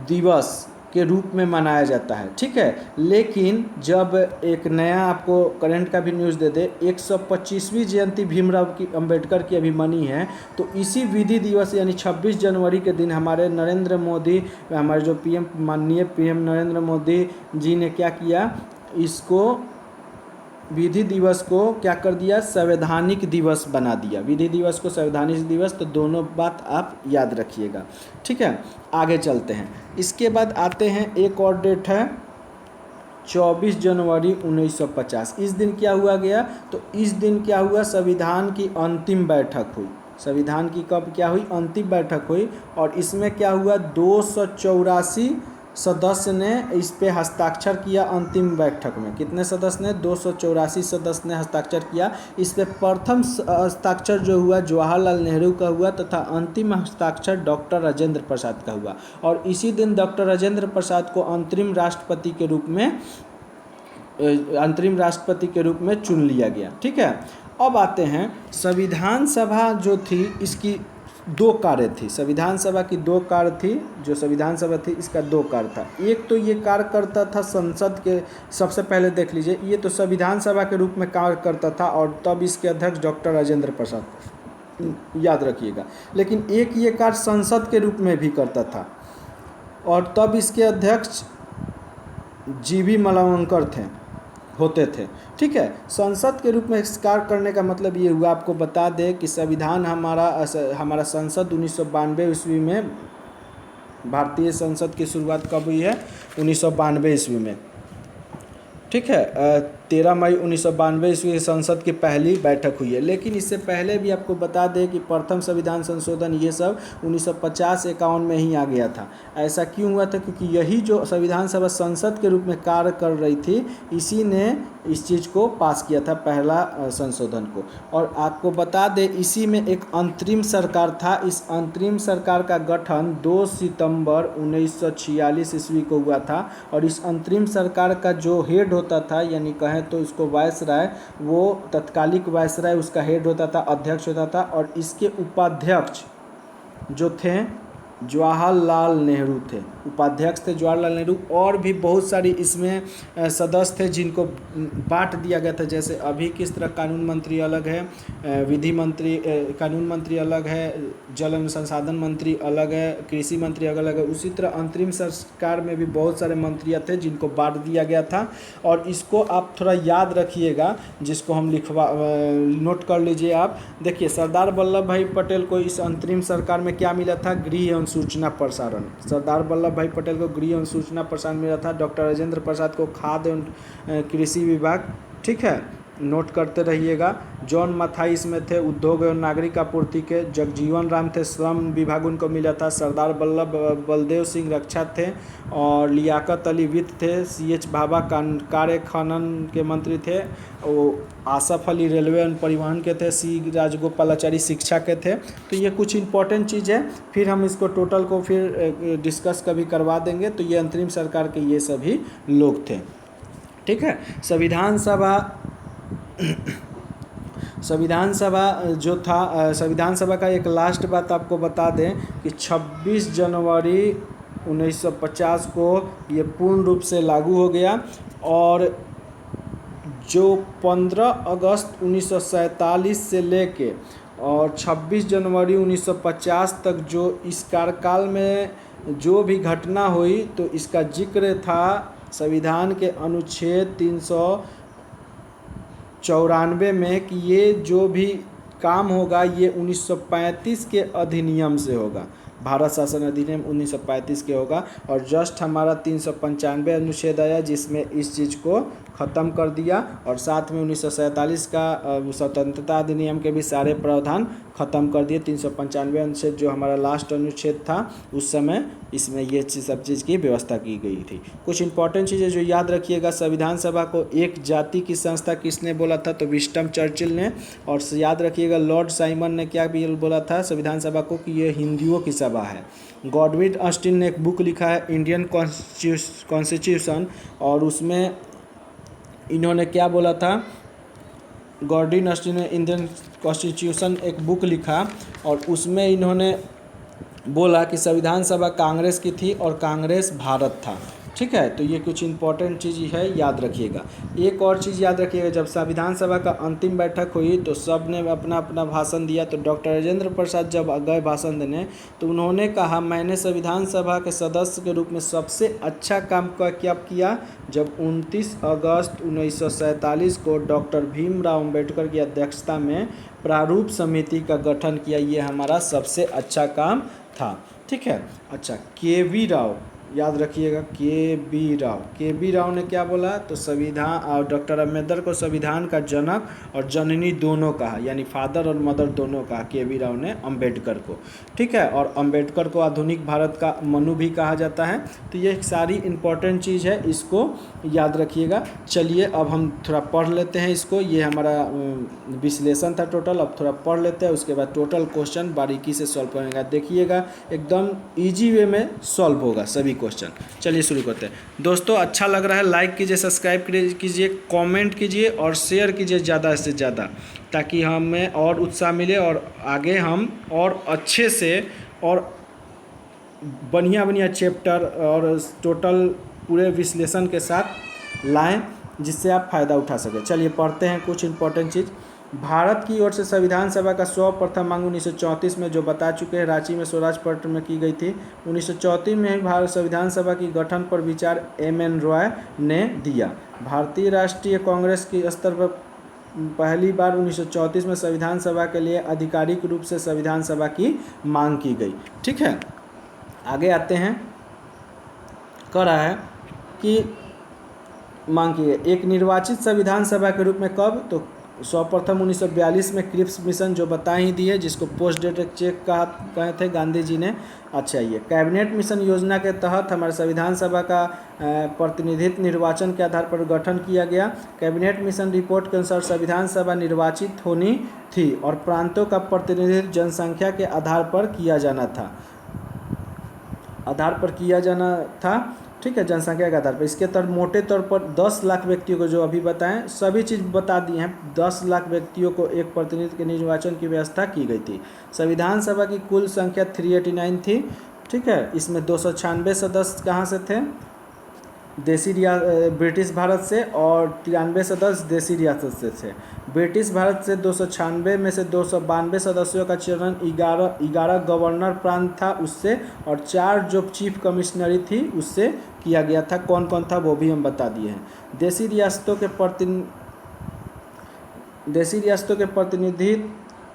A: दिवस के रूप में मनाया जाता है, ठीक है। लेकिन जब एक नया आपको करंट का भी न्यूज़ दे दे, 125वीं जयंती भीमराव की अम्बेडकर की अभी मनी है, तो इसी विधि दिवस यानी 26 जनवरी के दिन हमारे नरेंद्र मोदी, हमारे जो पीएम, माननीय पीएम नरेंद्र मोदी जी ने क्या किया, इसको विधि दिवस को क्या कर दिया, संवैधानिक दिवस बना दिया। विधि दिवस को संवैधानिक दिवस, तो दोनों बात आप याद रखिएगा, ठीक है। आगे चलते हैं। इसके बाद आते हैं, एक और डेट है 24 जनवरी 1950। इस दिन क्या हुआ गया, तो इस दिन क्या हुआ, संविधान की अंतिम बैठक हुई। संविधान की कब क्या हुई, अंतिम बैठक हुई और इसमें क्या हुआ, 284 सदस्य ने इस पे हस्ताक्षर किया। अंतिम बैठक में कितने सदस्य ने, 284 सदस्य ने हस्ताक्षर किया। इस पे प्रथम हस्ताक्षर जो हुआ जवाहरलाल नेहरू का हुआ तथा अंतिम हस्ताक्षर डॉक्टर राजेंद्र प्रसाद का हुआ और इसी दिन डॉक्टर राजेंद्र प्रसाद को अंतरिम राष्ट्रपति के रूप में चुन लिया गया, ठीक है। अब आते हैं, संविधान सभा जो थी इसकी दो कार्य थी। संविधान सभा की दो कार्य थी। जो संविधान सभा थी इसका दो कार्य था। एक तो ये कार्य करता था संसद के, सबसे पहले देख लीजिए, ये तो संविधान सभा के रूप में कार्य करता था और तब इसके अध्यक्ष डॉक्टर राजेंद्र प्रसाद, याद रखिएगा। लेकिन एक ये कार्य संसद के रूप में भी करता था और तब इसके अध्यक्ष जीवी मलवंकर होते थे, ठीक है। संसद के रूप में कार्य करने का मतलब ये हुआ, आपको बता दें कि संविधान हमारा संसद 1992 ईस्वी में, भारतीय संसद की शुरुआत कब हुई है, 1992 ईस्वी में, ठीक है। 13 मई 1992 ईस्वी संसद की पहली बैठक हुई है। लेकिन इससे पहले भी आपको बता दें कि प्रथम संविधान संशोधन ये सब 1950-51 में ही आ गया था। ऐसा क्यों हुआ था, क्योंकि यही जो संविधान सभा संसद के रूप में कार्य कर रही थी, इसी ने इस चीज़ को पास किया था, पहला संशोधन को। और आपको बता दें इसी में एक अंतरिम सरकार था। इस अंतरिम सरकार का गठन 2 सितंबर 1946 ईस्वी को हुआ था और इस अंतरिम सरकार का जो हेड होता था, यानी कहें तो इसको वायसराय, वो तत्कालिक वायसराय उसका हेड होता था, अध्यक्ष होता था और इसके उपाध्यक्ष जो थे जवाहरलाल नेहरू थे। उपाध्यक्ष थे जवाहरलाल नेहरू और भी बहुत सारी इसमें सदस्य थे जिनको बांट दिया गया था। जैसे अभी किस तरह कानून मंत्री अलग है, विधि मंत्री, कानून मंत्री अलग है, जल संसाधन मंत्री अलग है, कृषि मंत्री अलग है, उसी तरह अंतरिम सरकार में भी बहुत सारे मंत्रियाँ थे जिनको बांट दिया गया था। और इसको आप थोड़ा याद रखिएगा, जिसको हम नोट कर लीजिए आप। देखिए, सरदार वल्लभ भाई पटेल को इस अंतरिम सरकार में क्या मिला था, गृह एवं सूचना प्रसारण। सरदार वल्लभ भाई पटेल को गृह एवं सूचना प्रसारण मिला था। डॉक्टर राजेंद्र प्रसाद को खाद्य एवं कृषि विभाग, ठीक है, नोट करते रहिएगा। जॉन मथाई इसमें थे, उद्योग एवं नागरिक आपूर्ति के। जगजीवन राम थे, श्रम विभाग उनको मिला था। सरदार बलदेव सिंह रक्षा थे और लियाकत अली वित्त थे। CH भाभा कार्य खनन के मंत्री थे। वो आसफ अली रेलवे एवं परिवहन के थे। C राजगोपालाचारी शिक्षा के थे। तो ये कुछ इंपॉर्टेंट चीज़ है, फिर हम इसको टोटल को फिर डिस्कस कभी करवा देंगे। तो ये अंतरिम सरकार के ये सभी लोग थे, ठीक है। संविधान सभा संविधान सभा जो था, संविधान सभा का एक लास्ट बात आपको बता दें कि 26 जनवरी 1950 को ये पूर्ण रूप से लागू हो गया, और जो 15 अगस्त 1947 से लेके और 26 जनवरी 1950 तक जो इस कार्यकाल में जो भी घटना हुई, तो इसका जिक्र था संविधान के अनुच्छेद 394 में कि ये जो भी काम होगा ये 1935 के अधिनियम से होगा, भारत शासन अधिनियम 1935 के होगा। और जस्ट हमारा 395 अनुच्छेद आया जिसमें इस चीज़ को ख़त्म कर दिया, और साथ में 1947 का स्वतंत्रता अधिनियम के भी सारे प्रावधान ख़त्म कर दिए। 395 अनुच्छेद जो हमारा लास्ट अनुच्छेद था उस समय इसमें ये सब चीज़ की व्यवस्था की गई थी। कुछ इंपॉर्टेंट चीज़ें जो याद रखिएगा, संविधान सभा को एक जाति की संस्था किसने बोला था, तो विंस्टन चर्चिल ने। और याद रखिएगा लॉर्ड साइमन ने क्या बोला था संविधान सभा को कि ये हिंदुओं की सभा है। गॉडविन ऑस्टिन ने एक बुक लिखा है इंडियन कॉन्स्टिट्यूशन, और उसमें इन्होंने क्या बोला था, गॉडविन ऑस्टिन ने इंडियन कॉन्स्टिट्यूशन एक बुक लिखा, और उसमें इन्होंने बोला कि संविधान सभा कांग्रेस की थी और कांग्रेस भारत था। ठीक है, तो ये कुछ इंपॉर्टेंट चीज़ है, याद रखिएगा। एक और चीज़ याद रखिएगा, जब संविधान सभा का अंतिम बैठक हुई तो सब ने अपना अपना भाषण दिया। तो डॉक्टर राजेंद्र प्रसाद जब गए भाषण देने तो उन्होंने कहा, मैंने संविधान सभा के सदस्य के रूप में सबसे अच्छा काम क्या किया जब 29 अगस्त 1947 को डॉक्टर भीमराव अम्बेडकर की अध्यक्षता में प्रारूप समिति का गठन किया, ये हमारा सबसे अच्छा काम था। ठीक है, अच्छा, के.वी. राव, याद रखिएगा के.बी. राव ने क्या बोला, तो संविधान और डॉक्टर अम्बेडकर को संविधान का जनक और जननी दोनों कहा, यानी फादर और मदर दोनों कहा के.वी. राव ने अम्बेडकर को। ठीक है, और अम्बेडकर को आधुनिक भारत का मनु भी कहा जाता है। तो ये सारी इंपॉर्टेंट चीज़ है, इसको याद रखिएगा। चलिए अब हम थोड़ा पढ़ लेते हैं इसको, ये हमारा विश्लेषण था टोटल, अब थोड़ा पढ़ लेते हैं, उसके बाद टोटल क्वेश्चन बारीकी से सॉल्व करेंगे। देखिएगा एकदम ईजी वे में सॉल्व होगा सभी क्वेश्चन। चलिए शुरू करते हैं। दोस्तों अच्छा लग रहा है लाइक कीजिए, सब्सक्राइब कीजिए, कमेंट कीजिए और शेयर कीजिए ज़्यादा से ज़्यादा, ताकि हमें और उत्साह मिले और आगे हम और अच्छे से और बढ़िया चैप्टर और टोटल पूरे विश्लेषण के साथ लाएं, जिससे आप फ़ायदा उठा सकें। चलिए पढ़ते हैं कुछ इंपॉर्टेंट चीज़। भारत की ओर से संविधान सभा का सर्वप्रथम मांग 1934 में, जो बता चुके हैं, रांची में स्वराज पर्यटन में की गई थी। 1934 में ही भारत संविधान सभा की गठन पर विचार M.N. रॉय ने दिया। भारतीय राष्ट्रीय कांग्रेस की स्तर पर पहली बार 1934 में संविधान सभा के लिए आधिकारिक रूप से संविधान सभा की मांग की गई। ठीक है, आगे आते हैं। कह रहा है कि मांग की गई एक निर्वाचित संविधान सभा के रूप में कब, तो सर्वप्रथम 1942 में क्रिप्स मिशन, जो बता ही दिए, जिसको पोस्ट डेटेड चेक कहे थे गांधी जी ने। अच्छा, ये कैबिनेट मिशन योजना के तहत हमारे संविधान सभा का प्रतिनिधित्व निर्वाचन के आधार पर गठन किया गया। कैबिनेट मिशन रिपोर्ट के अनुसार संविधान सभा निर्वाचित होनी थी और प्रांतों का प्रतिनिधित्व जनसंख्या के आधार पर किया जाना था। ठीक है, जनसंख्या के आधार पर। इसके तहत मोटे तौर पर 10 लाख व्यक्तियों को, जो अभी बताएं सभी चीज़ बता दी हैं, 10 लाख व्यक्तियों को एक प्रतिनिधि के निर्वाचन की व्यवस्था की गई थी। संविधान सभा की कुल संख्या 389 थी। ठीक है, इसमें 296 सदस्य कहाँ से थे, ब्रिटिश भारत से, और 93 सदस्य देसी रियासत से थे। ब्रिटिश भारत से 296 में से 292 सदस्यों का चयन 11 गवर्नर प्रांत था उससे, और 4 जो चीफ कमिश्नरी थी उससे किया गया था। कौन कौन था वो भी हम बता दिए हैं। देसी रियासतों के प्रतिनिधित्व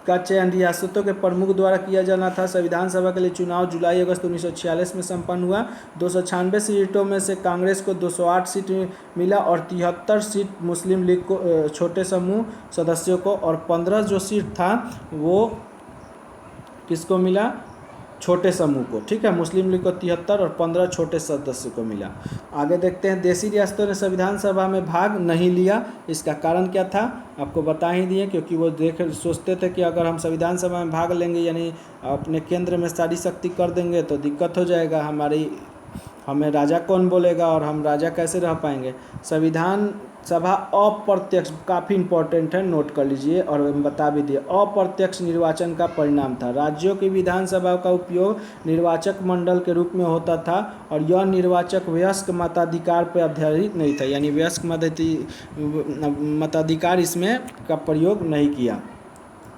A: का चयन रियासतों के प्रमुख द्वारा किया जाना था। संविधान सभा के लिए चुनाव जुलाई अगस्त 1946 में संपन्न हुआ। 296 सीटों में से कांग्रेस को 208 सीट मिला और 73 सीट मुस्लिम लीग को छोटे समूह सदस्यों को, और 15 जो सीट था वो किसको मिला, छोटे समूह को। ठीक है, मुस्लिम लीग को 73 और 15 छोटे सदस्य को मिला। आगे देखते हैं। देसी रियासतों ने संविधान सभा में भाग नहीं लिया, इसका कारण क्या था आपको बता ही दिए, क्योंकि वो सोचते थे कि अगर हम संविधान सभा में भाग लेंगे यानी अपने केंद्र में सारी शक्ति कर देंगे तो दिक्कत हो जाएगा, हमें राजा कौन बोलेगा और हम राजा कैसे रह पाएंगे। संविधान सभा अप्रत्यक्ष, काफ़ी इंपॉर्टेंट है, नोट कर लीजिए और हम बता भी दिए, अप्रत्यक्ष निर्वाचन का परिणाम था। राज्यों की विधानसभा का उपयोग निर्वाचक मंडल के रूप में होता था और यह निर्वाचक वयस्क मताधिकार पर आधारित नहीं था, यानी वयस्क मताधिकार इसमें का प्रयोग नहीं किया।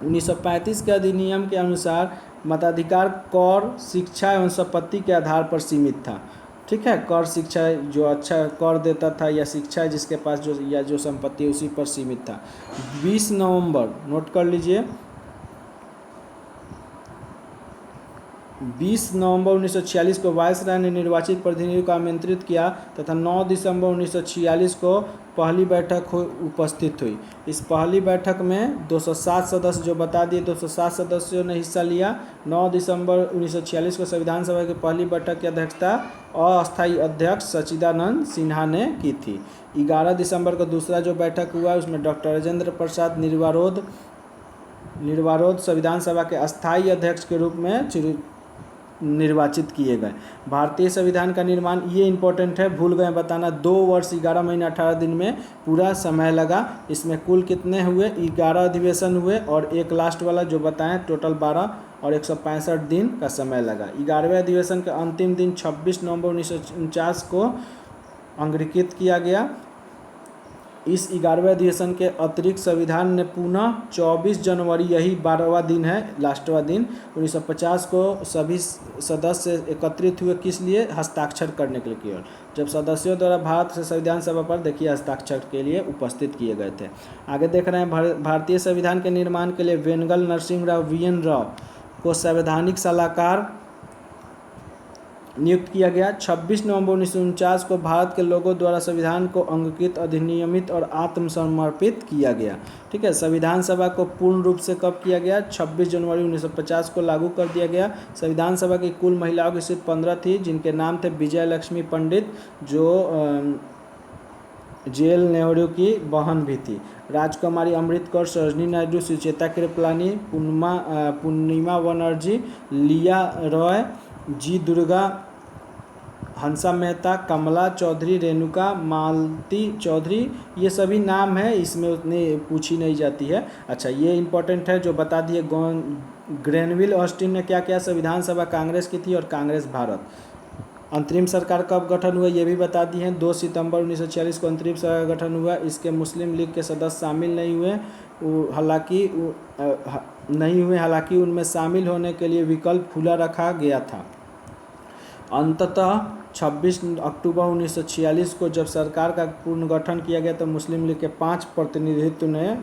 A: 1935 के अधिनियम के अनुसार मताधिकार कर, शिक्षा एवं संपत्ति के आधार पर सीमित था। ठीक है, कर, शिक्षा, जो अच्छा कर देता था या शिक्षा जिसके पास जो या जो संपत्ति उसी पर सीमित था। 20 नवंबर, नोट कर लीजिए, 20 नवंबर 1946 को वायसराय ने निर्वाचित प्रतिनिधियों को आमंत्रित किया तथा 9 दिसंबर 1946 को पहली बैठक उपस्थित हुई। इस पहली बैठक में 207 सदस्य, जो बता दिए 207 सदस्यों ने हिस्सा लिया। 9 दिसंबर 1946 को संविधान सभा की पहली बैठक की अध्यक्षता अस्थायी अध्यक्ष सच्चिदानंद सिन्हा ने की थी। 11 दिसंबर को दूसरा जो बैठक हुआ उसमें डॉक्टर राजेंद्र प्रसाद निर्वारोध संविधान सभा के अस्थायी अध्यक्ष के रूप में निर्वाचित किए गए। भारतीय संविधान का निर्माण, ये इंपॉर्टेंट है, भूल गए बताना, 2 वर्ष 11 महीने 18 दिन में पूरा समय लगा। इसमें कुल कितने हुए, 11 अधिवेशन हुए और एक लास्ट वाला जो बताएं टोटल 12 और 165 दिन का समय लगा। 11वें अधिवेशन के अंतिम दिन 26 नवंबर 1949 को अंगीकृत किया गया। इस 11वें अधिवेशन के अतिरिक्त संविधान ने पुनः 24 जनवरी, यही 12वां दिन है, लास्टवां दिन, 1950 को सभी सदस्य एकत्रित हुए, किस लिए, हस्ताक्षर करने के लिए केवल, जब सदस्यों द्वारा भारत से संविधान सभा पर देखिए हस्ताक्षर के लिए उपस्थित किए गए थे। आगे देख रहे हैं, भारतीय संविधान के निर्माण के लिए वेंगल नरसिंह राव VN राव को संवैधानिक सलाहकार नियुक्त किया गया। 26 नवंबर 1949 को भारत के लोगों द्वारा संविधान को अंगीकृत, अधिनियमित और आत्मसमर्पित किया गया। ठीक है, संविधान सभा को पूर्ण रूप से कब किया गया, 26 जनवरी 1950 को लागू कर दिया गया। संविधान सभा की कुल महिलाओं की सीट 15 थी, जिनके नाम थे विजय लक्ष्मी पंडित, जो JL नेहरू की बहन भी थी, राजकुमारी अमृत कौर, सरोजिनी नायडू, सुचेता कृपलानी, पूर्णिमा बनर्जी, लिया रॉय, जी दुर्गा, हंसा मेहता, कमला चौधरी, रेणुका मालती चौधरी, ये सभी नाम है, इसमें उतनी पूछी नहीं जाती है। अच्छा, ये इंपॉर्टेंट है जो बता दिए, ग्रेनविल ऑस्टिन ने क्या किया, संविधान सभा कांग्रेस की थी और कांग्रेस भारत। अंतरिम सरकार कब गठन हुआ ये भी बता दिए हैं, 2 सितंबर 1946 को अंतरिम सरकार का गठन हुआ। इसके मुस्लिम लीग के सदस्य शामिल नहीं हुए, हालांकि उनमें शामिल होने के लिए विकल्प खुला रखा गया था। अंततः 26 अक्टूबर 1946 को जब सरकार का पुनर्गठन किया गया तो मुस्लिम लीग के 5 प्रतिनिधित्व ने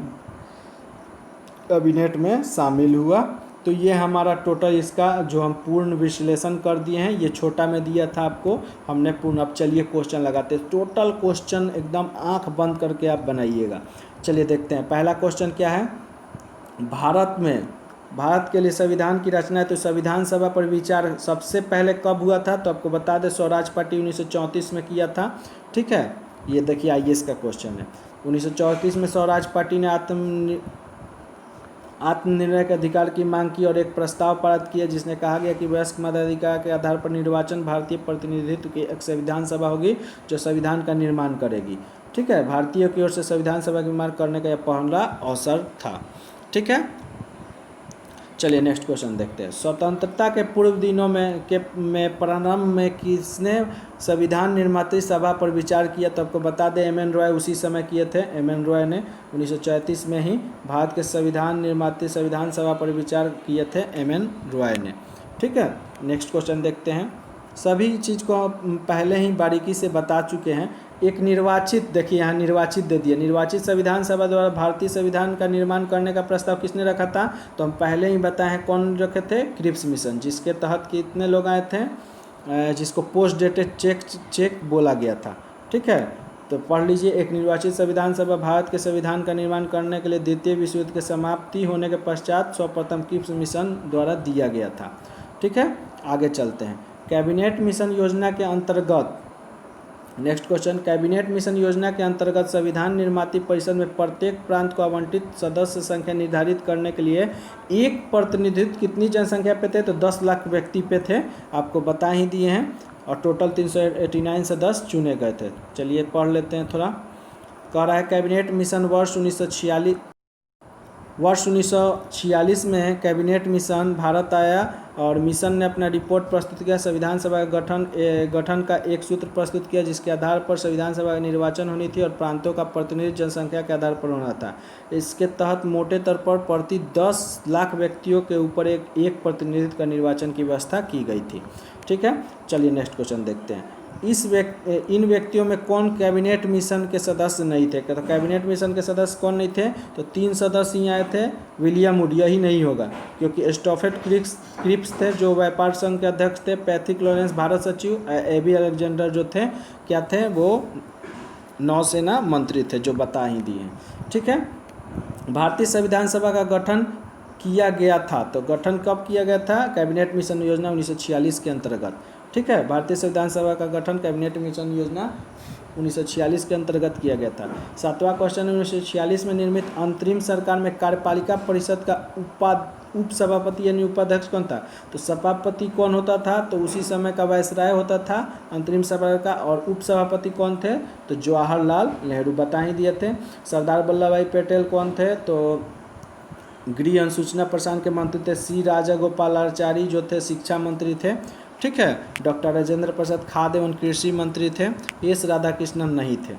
A: कैबिनेट में शामिल हुआ। तो ये हमारा टोटल इसका जो हम पूर्ण विश्लेषण कर दिए हैं, ये छोटा में दिया था आपको हमने पूर्ण। अब चलिए क्वेश्चन लगाते हैं, टोटल क्वेश्चन एकदम आंख बंद करके आप बनाइएगा। चलिए देखते हैं, पहला क्वेश्चन क्या है, भारत के लिए संविधान की रचना है, तो संविधान सभा पर विचार सबसे पहले कब हुआ था, तो आपको बता दें स्वराज पार्टी 1934 में किया था। ठीक है, ये देखिए IAS का क्वेश्चन है। 1934 में स्वराज पार्टी ने आत्मनिर्णय के अधिकार की मांग की और एक प्रस्ताव पारित किया जिसने कहा गया कि वयस्क मताधिकार के आधार पर निर्वाचन भारतीय प्रतिनिधित्व की एक संविधान सभा होगी जो संविधान का निर्माण करेगी। ठीक है, भारतीयों की ओर से संविधान सभा का निर्माण करने का यह पहला अवसर था। ठीक है, चलिए नेक्स्ट क्वेश्चन देखते हैं। स्वतंत्रता के पूर्व दिनों में प्रारंभ में किसने संविधान निर्मात्री सभा पर विचार किया, तो आपको बता दें MN रॉय उसी समय किए थे। MN रॉय ने 1934 में ही भारत के संविधान निर्मात्री संविधान सभा पर विचार किए थे, MN रॉय ने। ठीक है, नेक्स्ट क्वेश्चन देखते हैं। सभी चीज़ को पहले ही बारीकी से बता चुके हैं। एक निर्वाचित, देखिए यहाँ निर्वाचित दे दिया, निर्वाचित संविधान सभा द्वारा भारतीय संविधान का निर्माण करने का प्रस्ताव किसने रखा था, तो हम पहले ही बताए हैं कौन रखे थे, क्रिप्स मिशन, जिसके तहत कितने लोग आए थे, जिसको पोस्ट डेटेड चेक बोला गया था। ठीक है, तो पढ़ लीजिए, एक निर्वाचित संविधान सभा भारत के संविधान का निर्माण करने के लिए द्वितीय विश्व युद्ध के समाप्ति होने के पश्चात सर्वप्रथम क्रिप्स मिशन द्वारा दिया गया था। ठीक है, आगे चलते हैं। कैबिनेट मिशन योजना के अंतर्गत, नेक्स्ट क्वेश्चन, कैबिनेट मिशन योजना के अंतर्गत संविधान निर्माती परिषद में प्रत्येक प्रांत को आवंटित सदस्य संख्या निर्धारित करने के लिए एक प्रतिनिधित्व कितनी जनसंख्या पे थे, तो 10 लाख व्यक्ति पे थे, आपको बता ही दिए हैं, और टोटल 389 सदस्य चुने गए थे। चलिए पढ़ लेते हैं थोड़ा। कह रहा है कैबिनेट मिशन वर्ष 1946 में कैबिनेट मिशन भारत आया और मिशन ने अपना रिपोर्ट प्रस्तुत किया। संविधान सभा का गठन का एक सूत्र प्रस्तुत किया जिसके आधार पर संविधान सभा का निर्वाचन होनी थी और प्रांतों का प्रतिनिधि जनसंख्या के आधार पर होना था। इसके तहत मोटे तौर पर प्रति 10 लाख व्यक्तियों के ऊपर एक प्रतिनिधित्व का निर्वाचन की व्यवस्था की गई थी। ठीक है, चलिए नेक्स्ट क्वेश्चन देखते हैं। इन व्यक्तियों में कौन कैबिनेट मिशन के सदस्य नहीं थे? तो कैबिनेट मिशन के सदस्य कौन नहीं थे? तो 3 सदस्य ही आए थे। विलियम वुड, यही नहीं होगा क्योंकि स्टॉफेट क्रिप्स थे जो व्यापार संघ के अध्यक्ष थे। पैथिक लॉरेंस भारत सचिव। एबी अलेक्जेंडर जो थे क्या थे? वो नौसेना मंत्री थे, जो बता ही दिए। ठीक है, भारतीय संविधान सभा का गठन किया गया था। तो गठन कब किया गया था? कैबिनेट मिशन योजना 1946 के अंतर्गत। ठीक है, भारतीय संविधान सभा का गठन कैबिनेट मिशन योजना 1946 के अंतर्गत किया गया था। 7वां क्वेश्चन, 1946 में निर्मित अंतरिम सरकार में कार्यपालिका परिषद का उप सभापति यानी उपाध्यक्ष कौन था? तो सभापति कौन होता था? तो उसी समय का वायसराय होता था अंतरिम सभा का। और उप सभापति कौन थे? तो जवाहरलाल नेहरू, बता ही दिए थे। सरदार वल्लभ भाई पटेल कौन थे? तो गृह अनुसूचना प्रसारण के मंत्री थे। सी राजागोपालाचारी जो थे शिक्षा मंत्री थे। ठीक है, डॉक्टर राजेंद्र प्रसाद खाद्य एवं कृषि मंत्री थे। एस राधाकृष्णन नहीं थे।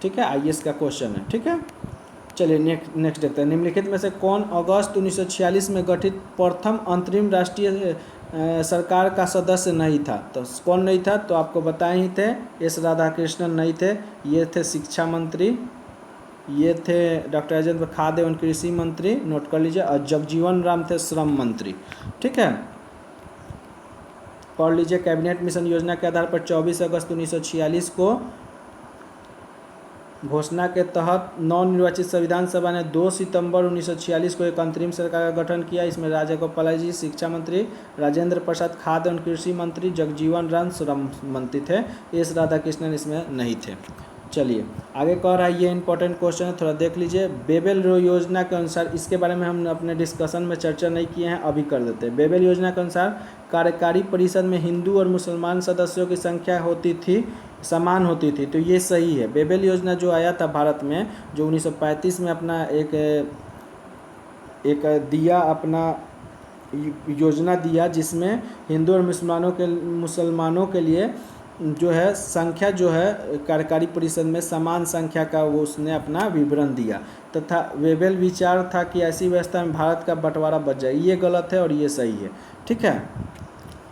A: ठीक है, आईएएस का क्वेश्चन है। ठीक है, चलिए नेक्स्ट देखते हैं। निम्नलिखित में से कौन अगस्त 1946 में गठित प्रथम अंतरिम राष्ट्रीय सरकार का सदस्य नहीं था? तो कौन नहीं था? तो आपको बताए ही थे, एस राधाकृष्णन नहीं थे। ये थे शिक्षा मंत्री, ये थे डॉक्टर राजेंद्र खाद्य एवं कृषि मंत्री, नोट कर लीजिए। और जगजीवन राम थे श्रम मंत्री। ठीक है, पढ़ लीजिए। कैबिनेट मिशन योजना के आधार पर 24 अगस्त 1946 को घोषणा के तहत नवनिर्वाचित संविधान सभा ने 2 सितंबर 1946 को एक अंतरिम सरकार का गठन किया। इसमें राजागोपालाचारी शिक्षा मंत्री, राजेंद्र प्रसाद खाद्य एवं कृषि मंत्री, जगजीवन राम श्रम मंत्री थे। एस राधाकृष्णन इसमें नहीं थे। चलिए आगे कह रहा है, ये इंपॉर्टेंट क्वेश्चन है, थोड़ा देख लीजिए। बेबेल योजना के अनुसार, इसके बारे में हम अपने डिस्कशन में चर्चा नहीं किए हैं, अभी कर देते हैं। बेबेल योजना के अनुसार कार्यकारी परिषद में हिंदू और मुसलमान सदस्यों की संख्या होती थी, समान होती थी। तो ये सही है। बेबेल योजना जो आया था भारत में, जो 1935 में अपना एक दिया, अपना योजना दिया जिसमें हिंदू और मुसलमानों के लिए जो है संख्या जो है कार्यकारी परिषद में समान संख्या का, वो उसने अपना विवरण दिया तथा वेबेल विचार था कि ऐसी व्यवस्था में भारत का बंटवारा बच जाए। ये गलत है और ये सही है। ठीक है,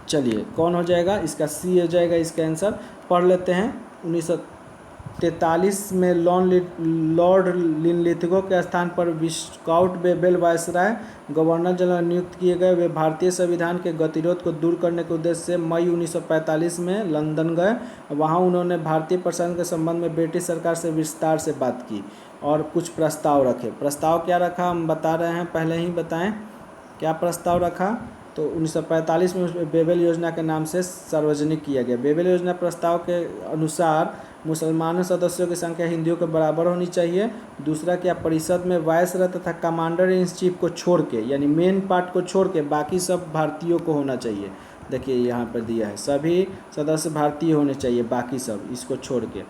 A: चलिए कौन हो जाएगा? इसका सी हो जाएगा इसका आंसर। पढ़ लेते हैं। 1943 में लॉर्ड लिनलिथगो के स्थान पर विस्काउट बेबेल वायसराय गवर्नर जनरल नियुक्त किए गए। वे भारतीय संविधान के गतिरोध को दूर करने के उद्देश्य से मई 1945 में लंदन गए। वहां उन्होंने भारतीय प्रशासन के संबंध में ब्रिटिश सरकार से विस्तार से बात की और कुछ प्रस्ताव रखे। प्रस्ताव क्या रखा हम बता रहे हैं, पहले ही बताएं क्या प्रस्ताव रखा। तो 1945 में उस बेबेल योजना के नाम से सार्वजनिक किया गया। बेबेल योजना प्रस्ताव के अनुसार मुसलमानों सदस्यों की संख्या हिंदुओं के बराबर होनी चाहिए। दूसरा क्या, परिषद में वायसराय तथा कमांडर इन चीफ को छोड़ के, यानी मेन पार्ट को छोड़ के बाकी सब भारतीयों को होना चाहिए। देखिए यहाँ पर दिया है, सभी सदस्य भारतीय होने चाहिए, बाकी सब इसको छोड़ के।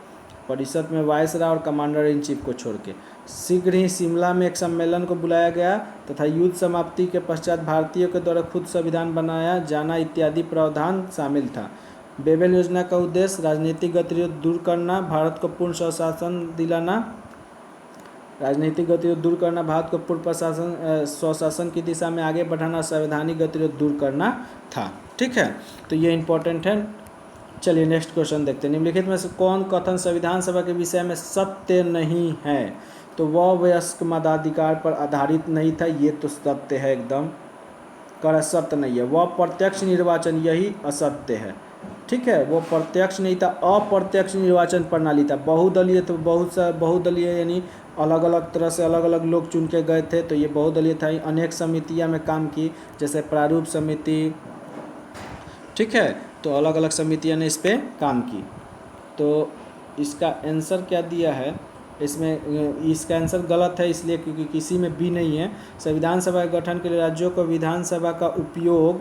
A: परिषद में वायसराय और कमांडर इन चीफ को छोड़ के। शीघ्र ही शिमला में एक सम्मेलन को बुलाया गया तथा युद्ध समाप्ति के पश्चात भारतीयों के द्वारा खुद संविधान बनाया जाना इत्यादि प्रावधान शामिल था। बेबेल योजना का उद्देश्य राजनीतिक गतिरोध दूर करना, भारत को पूर्ण स्वशासन दिलाना, राजनीतिक गतिरोध दूर करना, भारत को पूर्ण स्वशासन की दिशा में आगे बढ़ाना, संवैधानिक गतिरोध दूर करना था। ठीक है, तो ये इंपॉर्टेंट है। चलिए नेक्स्ट क्वेश्चन देखते हैं। निम्नलिखित में से कौन कथन संविधान सभा के विषय में सत्य नहीं है? तो वह वयस्क मताधिकार पर आधारित नहीं था। ये तो सत्य है, एकदम कर सत्य नहीं है। वह प्रत्यक्ष निर्वाचन, यही असत्य है। ठीक है, वो प्रत्यक्ष नहीं था, अप्रत्यक्ष निर्वाचन प्रणाली था। बहुदलीय, तो बहुदलीय यानी अलग अलग तरह से अलग अलग लोग चुन के गए थे, तो ये बहुदलीय था। अनेक समितियां में काम की, जैसे प्रारूप समिति। ठीक है, तो अलग अलग समितियां ने इस पर काम की। तो इसका आंसर क्या दिया है इसमें? इसका आंसर गलत है, इसलिए क्योंकि किसी में भी नहीं है। संविधान सभा के गठन के लिए राज्यों को विधानसभा का उपयोग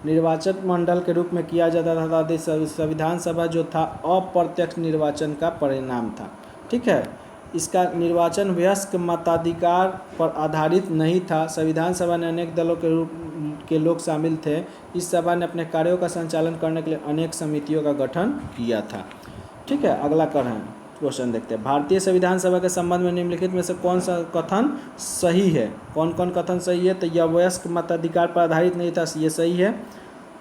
A: निर्वाचन मंडल के रूप में किया जाता था। संविधान सभा जो था अप्रत्यक्ष निर्वाचन का परिणाम था। ठीक है, इसका निर्वाचन वयस्क मताधिकार पर आधारित नहीं था। संविधान सभा ने अनेक दलों के रूप के लोग शामिल थे। इस सभा ने अपने कार्यों का संचालन करने के लिए अनेक समितियों का गठन किया था। ठीक है, अगला क्वेश्चन देखते हैं। भारतीय संविधान सभा के संबंध में निम्नलिखित में से कौन सा कथन सही है? कौन कौन कथन सही है? तो यह वयस्क मताधिकार पर आधारित नहीं था, ये सही है।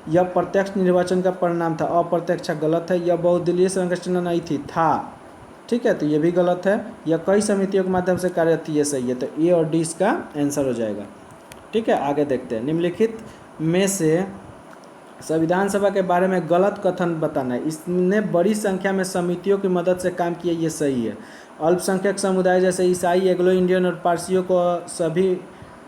A: यह प्रत्यक्ष निर्वाचन का परिणाम था, अप्रत्यक्ष गलत है। यह बहुदलीय संरचना नहीं थी, था। ठीक है, तो ये भी गलत है। यह कई समितियों के माध्यम से कार्यरत थी, ये सही है। तो ए और डी इसका आंसर हो जाएगा। ठीक है, आगे देखते हैं। निम्नलिखित में से संविधान सभा के बारे में गलत कथन बताना है। इसने बड़ी संख्या में समितियों की मदद से काम किया, ये सही है। अल्पसंख्यक समुदाय जैसे ईसाई, एग्लो इंडियन और पारसियों को सभी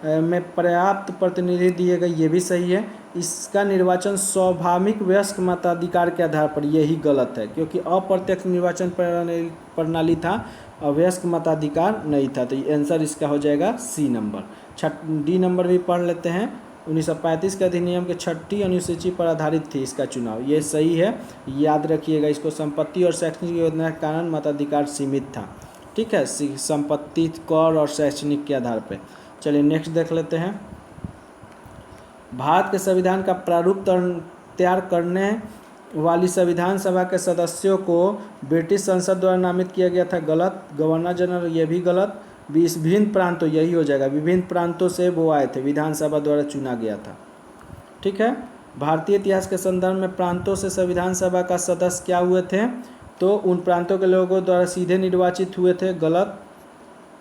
A: में पर्याप्त प्रतिनिधि दिए गए, ये भी सही है। इसका निर्वाचन स्वाभाविक वयस्क मताधिकार के आधार पर, यही गलत है, क्योंकि अप्रत्यक्ष निर्वाचन प्रणाली था, अवयस्क मताधिकार नहीं था। तो आंसर इसका हो जाएगा सी नंबर। डी नंबर भी पढ़ लेते हैं। 1935 के अधिनियम के 6ठी अनुसूची पर आधारित थी इसका चुनाव, ये सही है, याद रखिएगा इसको। संपत्ति और शैक्षणिक योजना के कारण मताधिकार सीमित था। ठीक है, संपत्ति, कर और शैक्षणिक के आधार पर। चलिए नेक्स्ट देख लेते हैं। भारत के संविधान का प्रारूप तैयार करने वाली संविधान सभा के सदस्यों को ब्रिटिश संसद द्वारा नामित किया गया था, गलत। गवर्नर जनरल, ये भी गलत। विभिन्न प्रांतों, यही हो जाएगा, विभिन्न प्रांतों से वो आए थे, विधानसभा द्वारा चुना गया था। ठीक है, भारतीय इतिहास के संदर्भ में प्रांतों से संविधान सभा का सदस्य क्या हुए थे? तो उन प्रांतों के लोगों द्वारा सीधे निर्वाचित हुए थे, गलत।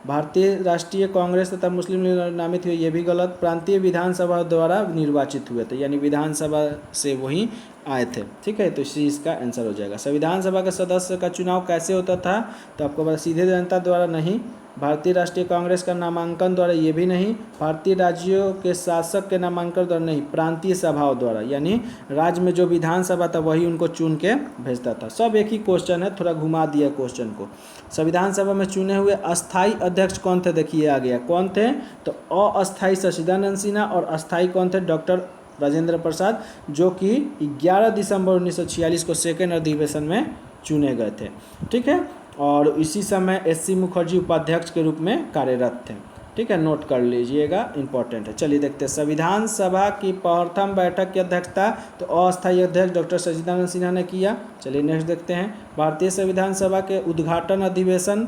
A: भारतीय राष्ट्रीय कांग्रेस तथा मुस्लिम लीग नामित हुए, ये भी गलत। प्रांतीय विधानसभा द्वारा निर्वाचित हुए थे, यानी विधानसभा से वही आए थे। ठीक है, तो इसी इसका आंसर हो जाएगा। संविधान सभा के सदस्य का चुनाव कैसे होता था? तो आपको पता, सीधे जनता द्वारा नहीं। भारतीय राष्ट्रीय कांग्रेस का नामांकन द्वारा, ये भी नहीं। भारतीय राज्यों के शासक के नामांकन द्वारा नहीं, प्रांतीय सभाओं द्वारा, यानी राज्य में जो विधानसभा था वही उनको चुन के भेजता था। सब एक ही क्वेश्चन है, थोड़ा घुमा दिया क्वेश्चन को। संविधान सभा में चुने हुए अस्थाई अध्यक्ष कौन थे? देखिए आ गया, कौन थे? तो अस्थाई सच्चिदानंद सिन्हा, और अस्थाई कौन थे? डॉक्टर राजेंद्र प्रसाद, जो कि 11 दिसंबर 1946 को सेकेंड अधिवेशन में चुने गए थे। ठीक है, और इसी समय एस.सी. मुखर्जी उपाध्यक्ष के रूप में कार्यरत थे। ठीक है, नोट कर लीजिएगा, इंपॉर्टेंट है। चलिए देखते हैं। संविधान सभा की प्रथम बैठक की अध्यक्षता तो अस्थायी अध्यक्ष डॉक्टर सच्चिदानंद सिन्हा ने किया। चलिए नेक्स्ट देखते हैं। भारतीय संविधान सभा के उद्घाटन अधिवेशन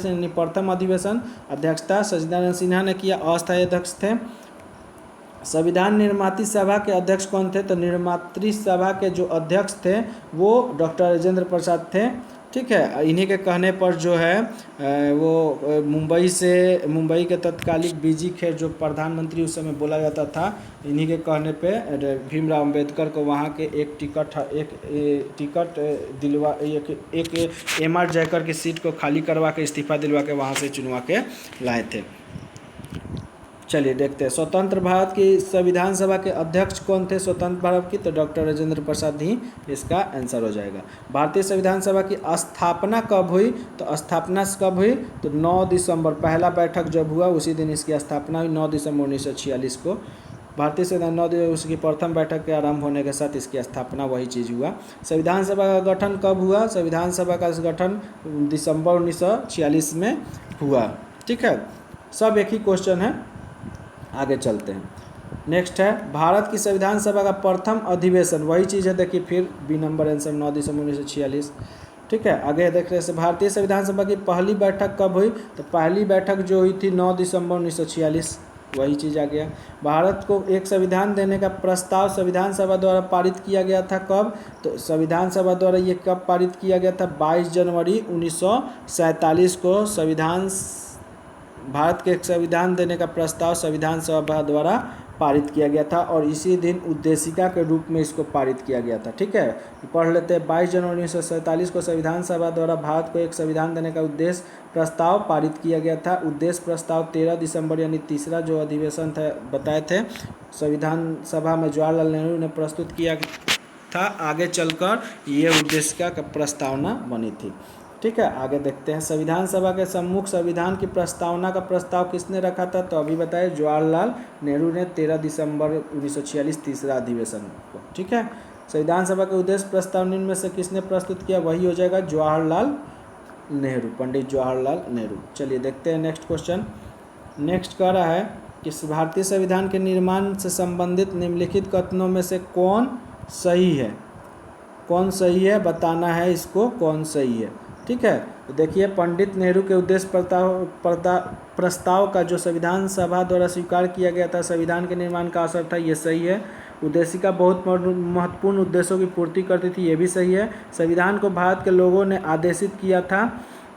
A: यानी प्रथम अधिवेशन अध्यक्षता सच्चिदानंद सिन्हा ने किया, अस्थायी अध्यक्ष थे। संविधान निर्मात्री सभा के अध्यक्ष कौन थे? तो निर्मात्री सभा के जो अध्यक्ष थे वो डॉक्टर राजेंद्र प्रसाद थे। ठीक है, इन्हीं के कहने पर जो है वो मुंबई के तत्कालीन बीजी खेर जो प्रधानमंत्री उस समय बोला जाता था, इन्हीं के कहने पे भीमराव अंबेडकर को वहाँ के एक टिकट दिलवा एक एम.आर. जयकर की सीट को खाली करवा के इस्तीफा दिलवा के वहाँ से चुनवा के लाए थे। चलिए देखते हैं। स्वतंत्र भारत की संविधान सभा के अध्यक्ष कौन थे स्वतंत्र भारत की? तो डॉक्टर राजेंद्र प्रसाद ही इसका आंसर हो जाएगा। भारतीय संविधान सभा की स्थापना कब हुई? तो स्थापना कब हुई? तो 9 दिसंबर, पहला बैठक जब हुआ उसी दिन इसकी स्थापना हुई, 9 दिसंबर 1946 को। भारतीय संविधान 9 दिसंबर उसकी प्रथम बैठक के आरंभ होने के साथ इसकी स्थापना वही चीज़ हुआ। संविधान सभा का गठन कब हुआ? संविधान सभा का गठन दिसंबर 1946 में हुआ। ठीक है, सब एक ही क्वेश्चन है, आगे चलते हैं। नेक्स्ट है भारत की संविधान सभा का प्रथम अधिवेशन, वही चीज़ है, देखिए फिर बी नंबर आंसर 9 दिसंबर 1946। ठीक है, आगे देख रहे हैं। भारतीय संविधान सभा की पहली बैठक कब हुई? तो पहली बैठक जो हुई थी 9 दिसंबर 1946, वही चीज़ आ गया। भारत को एक संविधान देने का प्रस्ताव संविधान सभा द्वारा पारित किया गया था कब? तो संविधान सभा द्वारा ये कब पारित किया गया था? 22 जनवरी 1947 को भारत के एक संविधान देने का प्रस्ताव संविधान सभा द्वारा पारित किया गया था, और इसी दिन उद्देशिका के रूप में इसको पारित किया गया था। ठीक है, पढ़ लेते हैं। 22 जनवरी 1947 को संविधान सभा द्वारा भारत को एक संविधान देने का उद्देश्य प्रस्ताव पारित किया गया था। उद्देश्य प्रस्ताव 13 दिसंबर यानी तीसरा जो अधिवेशन था बताए थे, संविधान सभा में जवाहरलाल नेहरू ने प्रस्तुत किया था। आगे चलकर ये उद्देशिका का प्रस्तावना बनी थी। ठीक है, आगे देखते हैं। संविधान सभा के सम्मुख संविधान की प्रस्तावना का प्रस्ताव किसने रखा था? तो अभी बताए जवाहरलाल नेहरू ने 13 दिसंबर 1946 तीसरा अधिवेशन को। ठीक है, संविधान सभा के उद्देश्य प्रस्ताव निम्न में से किसने प्रस्तुत किया? वही हो जाएगा जवाहरलाल नेहरू, पंडित जवाहरलाल नेहरू। चलिए देखते हैं नेक्स्ट क्वेश्चन। नेक्स्ट कह रहा है कि भारतीय संविधान के निर्माण से संबंधित निम्नलिखित कथनों में से कौन सही है? कौन सही है बताना है इसको, कौन सही है। ठीक है, तो देखिए पंडित नेहरू के उद्देश्य प्रस्ताव का जो संविधान सभा द्वारा स्वीकार किया गया था संविधान के निर्माण का असर था, ये सही है। उद्देशिका बहुत महत्वपूर्ण उद्देश्यों की पूर्ति करती थी, ये भी सही है। संविधान को भारत के लोगों ने आदेशित किया था,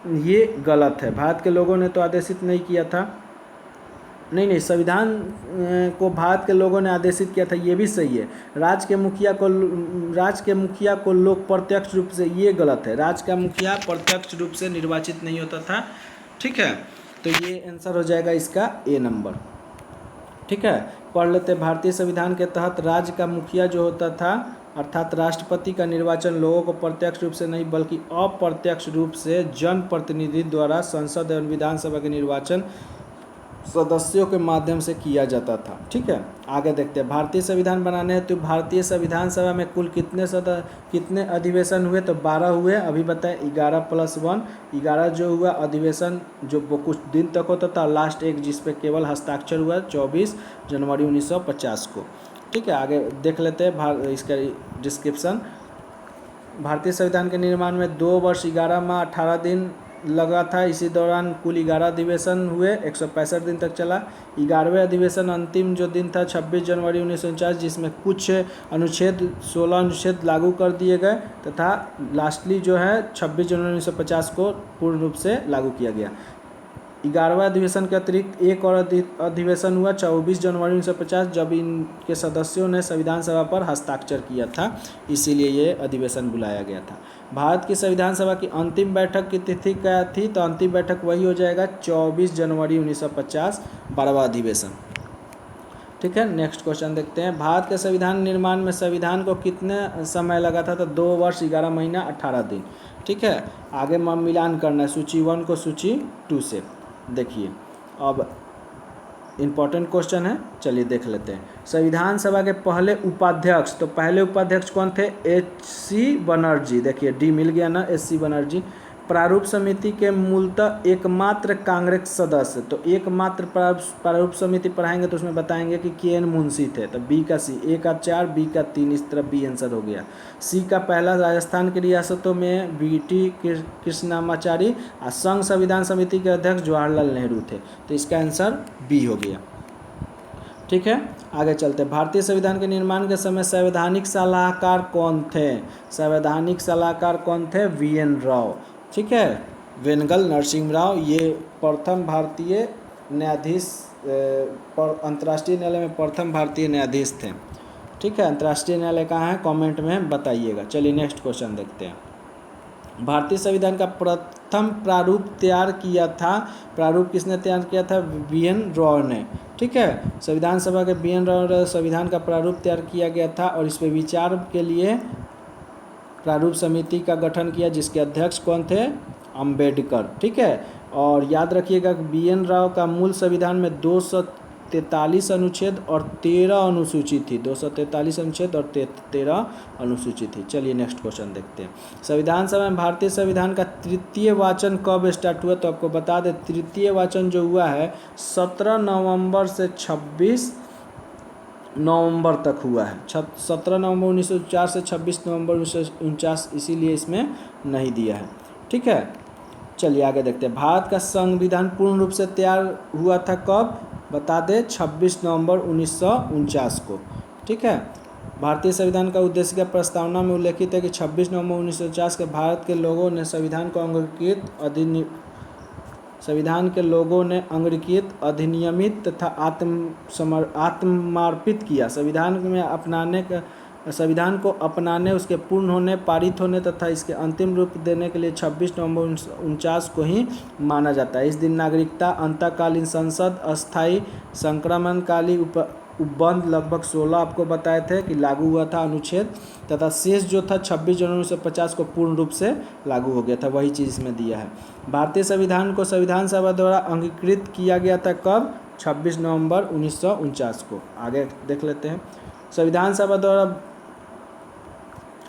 A: ये गलत है। भारत के लोगों ने तो आदेशित नहीं किया था, नहीं, संविधान को भारत के लोगों ने आदेशित किया था, ये भी सही है। राज्य के मुखिया को लोग प्रत्यक्ष रूप से, ये गलत है। राज्य का मुखिया प्रत्यक्ष रूप से निर्वाचित नहीं होता था। ठीक है, तो ये आंसर हो जाएगा इसका ए नंबर। ठीक है, पढ़ लेते। भारतीय संविधान के तहत राज्य का मुखिया जो होता था अर्थात राष्ट्रपति का निर्वाचन लोगों को प्रत्यक्ष रूप से नहीं बल्कि अप्रत्यक्ष रूप से जनप्रतिनिधि द्वारा संसद एवं विधानसभा के निर्वाचन सदस्यों के माध्यम से किया जाता था। ठीक है, आगे देखते हैं। भारतीय संविधान बनाने हेतु भारतीय संविधान सभा में कुल कितने अधिवेशन हुए? तो 12 हुए। अभी बताएं 11 + 1, 11 जो हुआ अधिवेशन जो कुछ दिन तक होता था, लास्ट एक जिस पे केवल हस्ताक्षर हुआ 24 जनवरी 1950 को। ठीक है, आगे देख लेते हैं इसका डिस्क्रिप्शन। भारतीय संविधान के निर्माण में 2 वर्ष 11 माह 18 दिन लगा था। इसी दौरान कुल 11 अधिवेशन हुए, 165 दिन तक चला। 11वें अधिवेशन अंतिम जो दिन था 26 जनवरी 1949, जिसमें कुछ 16 अनुच्छेद लागू कर दिए गए तथा लास्टली जो है 26 जनवरी 1950 को पूर्ण रूप से लागू किया गया। 11वें अधिवेशन के अतिरिक्त एक और अधिवेशन हुआ 24 जनवरी 1950, जब इनके सदस्यों ने संविधान सभा पर हस्ताक्षर किया था, इसीलिए ये अधिवेशन बुलाया गया था। भारत की संविधान सभा की अंतिम बैठक की तिथि क्या थी? तो अंतिम बैठक वही हो जाएगा 24 जनवरी 1950, 12वां अधिवेशन। ठीक है, नेक्स्ट क्वेश्चन देखते हैं। भारत के संविधान निर्माण में संविधान को कितने समय लगा था? तो 2 वर्ष 11 महीना 18 दिन। ठीक है, आगे मिलान करना है सूची 1 को सूची 2 से। देखिए अब इम्पॉर्टेंट क्वेश्चन है, चलिए देख लेते हैं। संविधान सभा के पहले उपाध्यक्ष, तो पहले उपाध्यक्ष कौन थे? एच.सी. बनर्जी। देखिए डी मिल गया ना, एच.सी. बनर्जी। प्रारूप समिति के मूलतः एकमात्र कांग्रेस सदस्य, तो एकमात्र प्रारूप समिति पढ़ाएंगे तो उसमें बताएंगे कि के.एन. मुंशी थे, तो बी का सी, ए का 4, बी का 3, इस तरह बी आंसर हो गया। सी का पहला राजस्थान की रियासतों में बी.टी. कृष्णामाचारी और संघ संविधान समिति के अध्यक्ष जवाहरलाल नेहरू थे, तो इसका आंसर बी हो गया। ठीक है, आगे चलते हैं। भारतीय संविधान के निर्माण के समय संवैधानिक सलाहकार कौन थे? संवैधानिक सलाहकार कौन थे? वी.एन. राव। ठीक है, वेंगल नरसिंह राव, ये प्रथम भारतीय न्यायाधीश, अंतर्राष्ट्रीय न्यायालय में प्रथम भारतीय न्यायाधीश थे। ठीक है, अंतर्राष्ट्रीय न्यायालय कहाँ है कमेंट में बताइएगा। चलिए नेक्स्ट क्वेश्चन देखते हैं। भारतीय संविधान का प्रथम प्रारूप तैयार किया था, प्रारूप किसने तैयार किया था? वी.एन. राव ने। ठीक है, संविधान सभा के वी.एन. राव ने संविधान का प्रारूप तैयार किया गया था और इस पर विचार के लिए प्रारूप समिति का गठन किया, जिसके अध्यक्ष कौन थे? अंबेडकर। ठीक है, और याद रखिएगा वी.एन. राव का मूल संविधान में 243 अनुच्छेद और 13 अनुसूची थी, 243 अनुच्छेद और 13 अनुसूची थी। चलिए नेक्स्ट क्वेश्चन देखते हैं। संविधान सभा में भारतीय संविधान का तृतीय वाचन कब स्टार्ट हुआ? तो आपको बता दें तृतीय वाचन जो हुआ है 17 नवंबर से 26 नवंबर तक हुआ है। 17 नवंबर 1949 से 26 नवंबर 1949, इसीलिए इसमें नहीं दिया है। ठीक है, चलिए आगे देखते हैं। भारत का संविधान पूर्ण रूप से तैयार हुआ था कब? बता दें 26 नवंबर 1949 को। ठीक है, भारतीय संविधान का उद्देश्य का प्रस्तावना में उल्लेखित है कि 26 नवंबर 1949 के भारत के लोगों ने संविधान अंगीकृत अधिनियमित तथा आत्मर्पित किया। संविधान को अपनाने, उसके पूर्ण होने, पारित होने तथा इसके अंतिम रूप देने के लिए 26 नवंबर 1949 को ही माना जाता है। इस दिन नागरिकता, अंतःकालीन संसद, अस्थायी संक्रमणकालीन उपबंध लगभग 16 आपको बताए थे कि लागू हुआ था अनुच्छेद, तथा शेष जो था 26 जनवरी 1950 को पूर्ण रूप से लागू हो गया था, वही चीज़ इसमें दिया है। भारतीय संविधान को संविधान सभा द्वारा अंगीकृत किया गया था कब? 26 नवंबर 1949 को। आगे देख लेते हैं। संविधान सभा द्वारा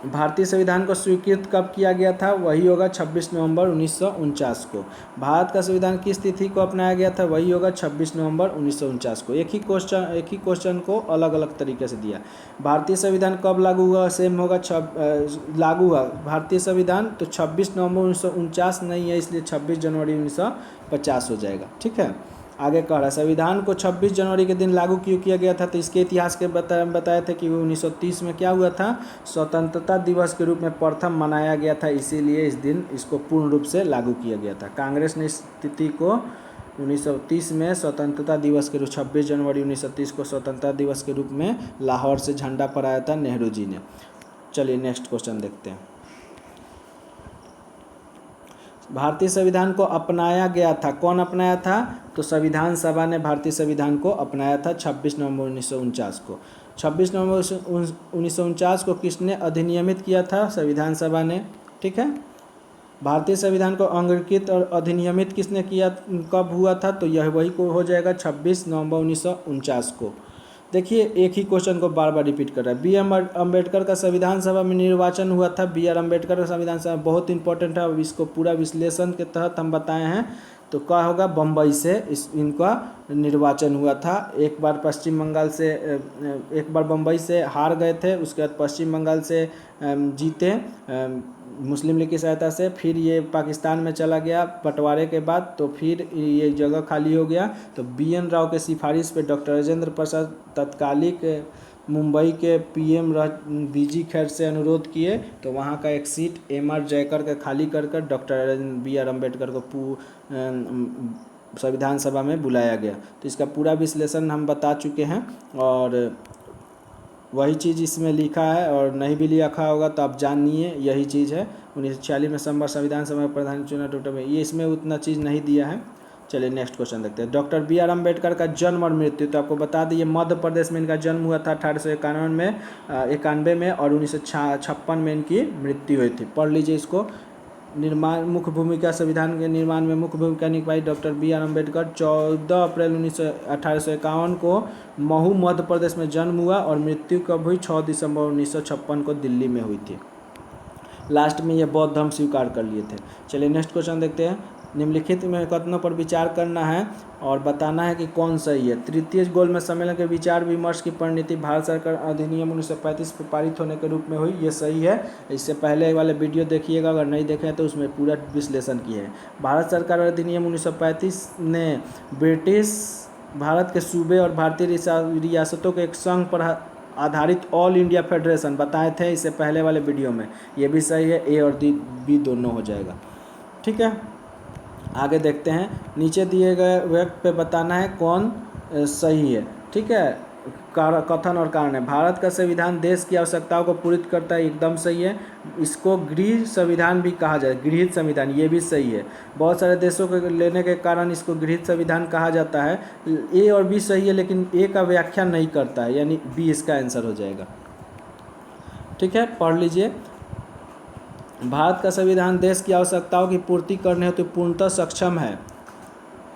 A: भारतीय संविधान को स्वीकृत कब किया गया था? वही होगा 26 नवंबर 1949 को। भारत का संविधान किस तिथि को अपनाया गया था? वही होगा 26 नवंबर 1949 को। एक ही क्वेश्चन को अलग अलग तरीके से दिया। भारतीय संविधान कब लागू हुआ? सेम होगा लागू हुआ भारतीय संविधान तो 26 नवंबर 1949 नहीं है, इसलिए 26 जनवरी 1950 हो जाएगा। ठीक है। आगे कह रहा है संविधान को 26 जनवरी के दिन लागू क्यों किया गया था? तो इसके इतिहास के बताए थे कि 1930 में क्या हुआ था? स्वतंत्रता दिवस के रूप में प्रथम मनाया गया था, इसीलिए इस दिन इसको पूर्ण रूप से लागू किया गया था। कांग्रेस ने इस तिथि को 1930 में स्वतंत्रता दिवस के रूप 26 जनवरी 1930 को स्वतंत्रता दिवस के रूप में लाहौर से झंडा फहराया था नेहरू जी ने। चलिए नेक्स्ट क्वेश्चन देखते हैं। भारतीय संविधान को अपनाया गया था, कौन अपनाया था? तो संविधान सभा ने भारतीय संविधान को अपनाया था 26 नवंबर 1949 को। 26 नवंबर 1949 को किसने अधिनियमित किया था? संविधान सभा ने। ठीक है। भारतीय संविधान को अंगीकृत और अधिनियमित किसने किया, कब हुआ था? तो यह वही को हो जाएगा 26 नवंबर 1949 को। देखिए एक ही क्वेश्चन को बार बार रिपीट कर रहा है। B.R. अम्बेडकर का संविधान सभा में निर्वाचन हुआ था। B.R. अम्बेडकर का संविधान सभा बहुत इंपॉर्टेंट है, अब इसको पूरा विश्लेषण के तहत हम बताए हैं। तो क्या होगा? बम्बई से इनका निर्वाचन हुआ था। एक बार पश्चिम बंगाल से, एक बार बम्बई से हार गए थे, उसके बाद पश्चिम बंगाल से जीते मुस्लिम लीग की सहायता से। फिर ये पाकिस्तान में चला गया बंटवारे के बाद, तो फिर ये जगह खाली हो गया। तो B.N. राव के सिफारिश पे डॉक्टर राजेंद्र प्रसाद तत्कालिक मुंबई के PM B.G. खैर से अनुरोध किए, तो वहाँ का एक सीट M.R. जयकर के खाली कर डॉक्टर B.R. अम्बेडकर को संविधान सभा में बुलाया गया। तो इसका पूरा विश्लेषण हम बता चुके हैं, और वही चीज़ इसमें लिखा है, और नहीं भी लिखा होगा तो आप जानिए यही चीज़ है। 1946 में संविधान सभा प्रधान चुना डॉक्टर में, ये इसमें उतना चीज़ नहीं दिया है। चलिए नेक्स्ट क्वेश्चन देखते हैं। Doctor B.R. अम्बेडकर का जन्म और मृत्यु, तो आपको बता दिए मध्य प्रदेश में इनका जन्म हुआ था 1891 में, 91 में, और 1956 में इनकी मृत्यु हुई थी। पढ़ लीजिए इसको। निर्माण मुख्य भूमिका संविधान के निर्माण में मुख्य भूमिका निभाई डॉक्टर B.R. अम्बेडकर। 14 अप्रैल 1851 को महू मध्य प्रदेश में जन्म हुआ, और मृत्यु कब हुई? 6 दिसंबर 1956 को दिल्ली में हुई थी। लास्ट में ये बौद्ध धर्म स्वीकार कर लिए थे। चलिए नेक्स्ट क्वेश्चन देखते हैं। निम्नलिखित में कथनों पर विचार करना है और बताना है कि कौन सही है। तृतीय गोलमेज सम्मेलन के विचार विमर्श की परिणति भारत सरकार अधिनियम 1935 पर पारित होने के रूप में हुई, ये सही है। इससे पहले वाले वीडियो देखिएगा, अगर नहीं देखे तो उसमें पूरा विश्लेषण किए हैं। भारत सरकार अधिनियम 1935 ने ब्रिटिश भारत के सूबे और भारतीय रियासतों के एक संघ पर आधारित ऑल इंडिया फेडरेशन बताए थे इससे पहले वाले वीडियो में, ये भी सही है। ए और बी दोनों हो जाएगा। ठीक है, आगे देखते हैं। नीचे दिए गए व्यक्ति पे बताना है कौन सही है। ठीक है, कथन और कारण है। भारत का संविधान देश की आवश्यकताओं को पूरित करता है, एकदम सही है। इसको गृह संविधान भी कहा जाए, गृहीत संविधान, ये भी सही है। बहुत सारे देशों के लेने के कारण इसको गृहीत संविधान कहा जाता है। ए और बी सही है, लेकिन ए का व्याख्या नहीं करता है, यानी बी इसका आंसर हो जाएगा। ठीक है, पढ़ लीजिए। भारत का संविधान देश की आवश्यकताओं की पूर्ति करने हेतु पूर्णतः सक्षम है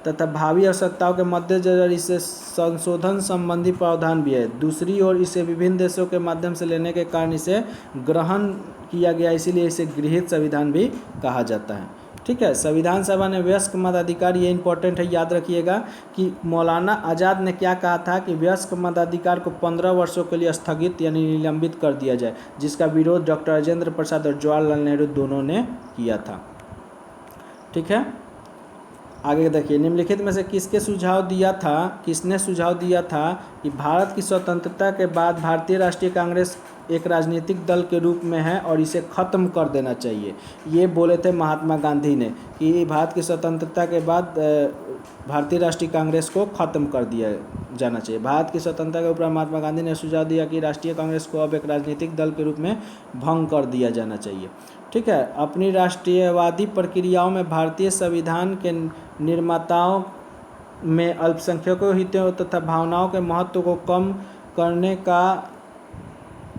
A: तथा भावी आवश्यकताओं के मद्देनजर इसे संशोधन संबंधी प्रावधान भी है। दूसरी ओर इसे विभिन्न देशों के माध्यम से लेने के कारण इसे ग्रहण किया गया, इसीलिए इसे गृहीत संविधान भी कहा जाता है। ठीक है, संविधान सभा ने वयस्क मताधिकार, ये इंपॉर्टेंट है, याद रखिएगा कि मौलाना आज़ाद ने क्या कहा था कि वयस्क मताधिकार को 15 वर्षों के लिए स्थगित यानी निलंबित कर दिया जाए, जिसका विरोध डॉक्टर राजेंद्र प्रसाद और जवाहरलाल नेहरू दोनों ने किया था। ठीक है, आगे देखिए। निम्नलिखित में से किसने सुझाव दिया था कि भारत की स्वतंत्रता के बाद भारतीय राष्ट्रीय कांग्रेस एक राजनीतिक दल के रूप में है और इसे ख़त्म कर देना चाहिए। ये बोले थे महात्मा गांधी ने कि भारत की स्वतंत्रता के बाद भारतीय राष्ट्रीय कांग्रेस को ख़त्म कर दिया जाना चाहिए। भारत की स्वतंत्रता के उपरांत महात्मा गांधी ने सुझाव दिया कि राष्ट्रीय कांग्रेस को अब एक राजनीतिक दल के रूप में भंग कर दिया जाना चाहिए। ठीक है, अपनी राष्ट्रीयवादी प्रक्रियाओं में भारतीय संविधान के निर्माताओं में अल्पसंख्यकों के हितों तथा भावनाओं के महत्व को कम करने का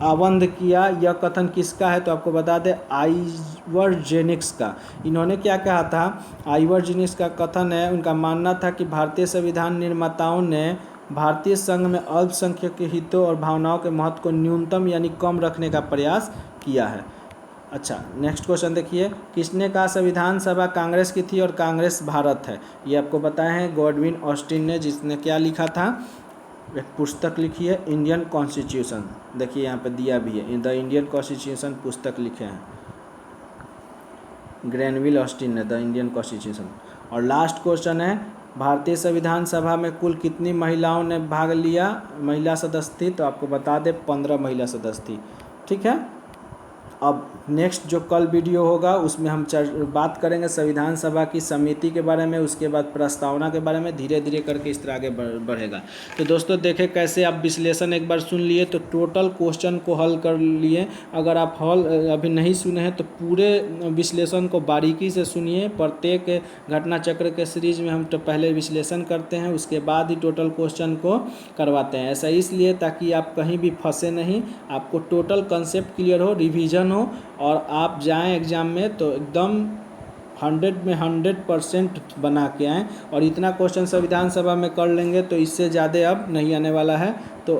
A: आबंध किया। यह कथन किसका है? तो आपको बता दें आइवर्जेनिक्स का। इन्होंने क्या कहा था? आइवर्जेनिक्स का कथन है, उनका मानना था कि भारतीय संविधान निर्माताओं ने भारतीय संघ में अल्पसंख्यक के हितों और भावनाओं के महत्व को न्यूनतम यानी कम रखने का प्रयास किया है। अच्छा, नेक्स्ट क्वेश्चन देखिए, किसने कहा संविधान सभा कांग्रेस की थी और कांग्रेस भारत है? ये आपको बताया है गॉडविन ऑस्टिन ने, जिसने क्या लिखा था? एक पुस्तक लिखी है इंडियन कॉन्स्टिट्यूशन। देखिए यहाँ पे दिया भी है, द इंडियन कॉन्स्टिट्यूशन पुस्तक लिखे हैं ग्रैनविल ऑस्टिन ने, द इंडियन कॉन्स्टिट्यूशन। और लास्ट क्वेश्चन है, भारतीय संविधान सभा में कुल कितनी महिलाओं ने भाग लिया, महिला सदस्य थी? तो आपको बता दें 15 महिला सदस्य थी। ठीक है, अब नेक्स्ट जो कल वीडियो होगा उसमें हम बात करेंगे संविधान सभा की समिति के बारे में, उसके बाद प्रस्तावना के बारे में, धीरे धीरे करके इस तरह आगे बढ़ेगा। तो दोस्तों देखें कैसे आप विश्लेषण एक बार सुन लिए तो टोटल क्वेश्चन को हल कर लिए। अगर आप हल अभी नहीं सुने हैं तो पूरे विश्लेषण को बारीकी से सुनिए। प्रत्येक घटना चक्र के सीरीज में हम तो पहले विश्लेषण करते हैं, उसके बाद ही टोटल क्वेश्चन को करवाते हैं। ऐसा इसलिए ताकि आप कहीं भी फंसे नहीं, आपको टोटल कंसेप्ट क्लियर हो, रिवीजन हो और आप जाएं एग्ज़ाम में तो एकदम 100 में 100% बना के आएँ। और इतना क्वेश्चन संविधान सभा में कर लेंगे तो इससे ज़्यादा अब नहीं आने वाला है। तो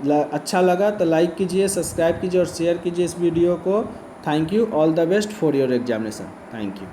A: अच्छा लगा तो लाइक कीजिए, सब्सक्राइब कीजिए और शेयर कीजिए इस वीडियो को। Thank you, all the best for your examination. Thank you.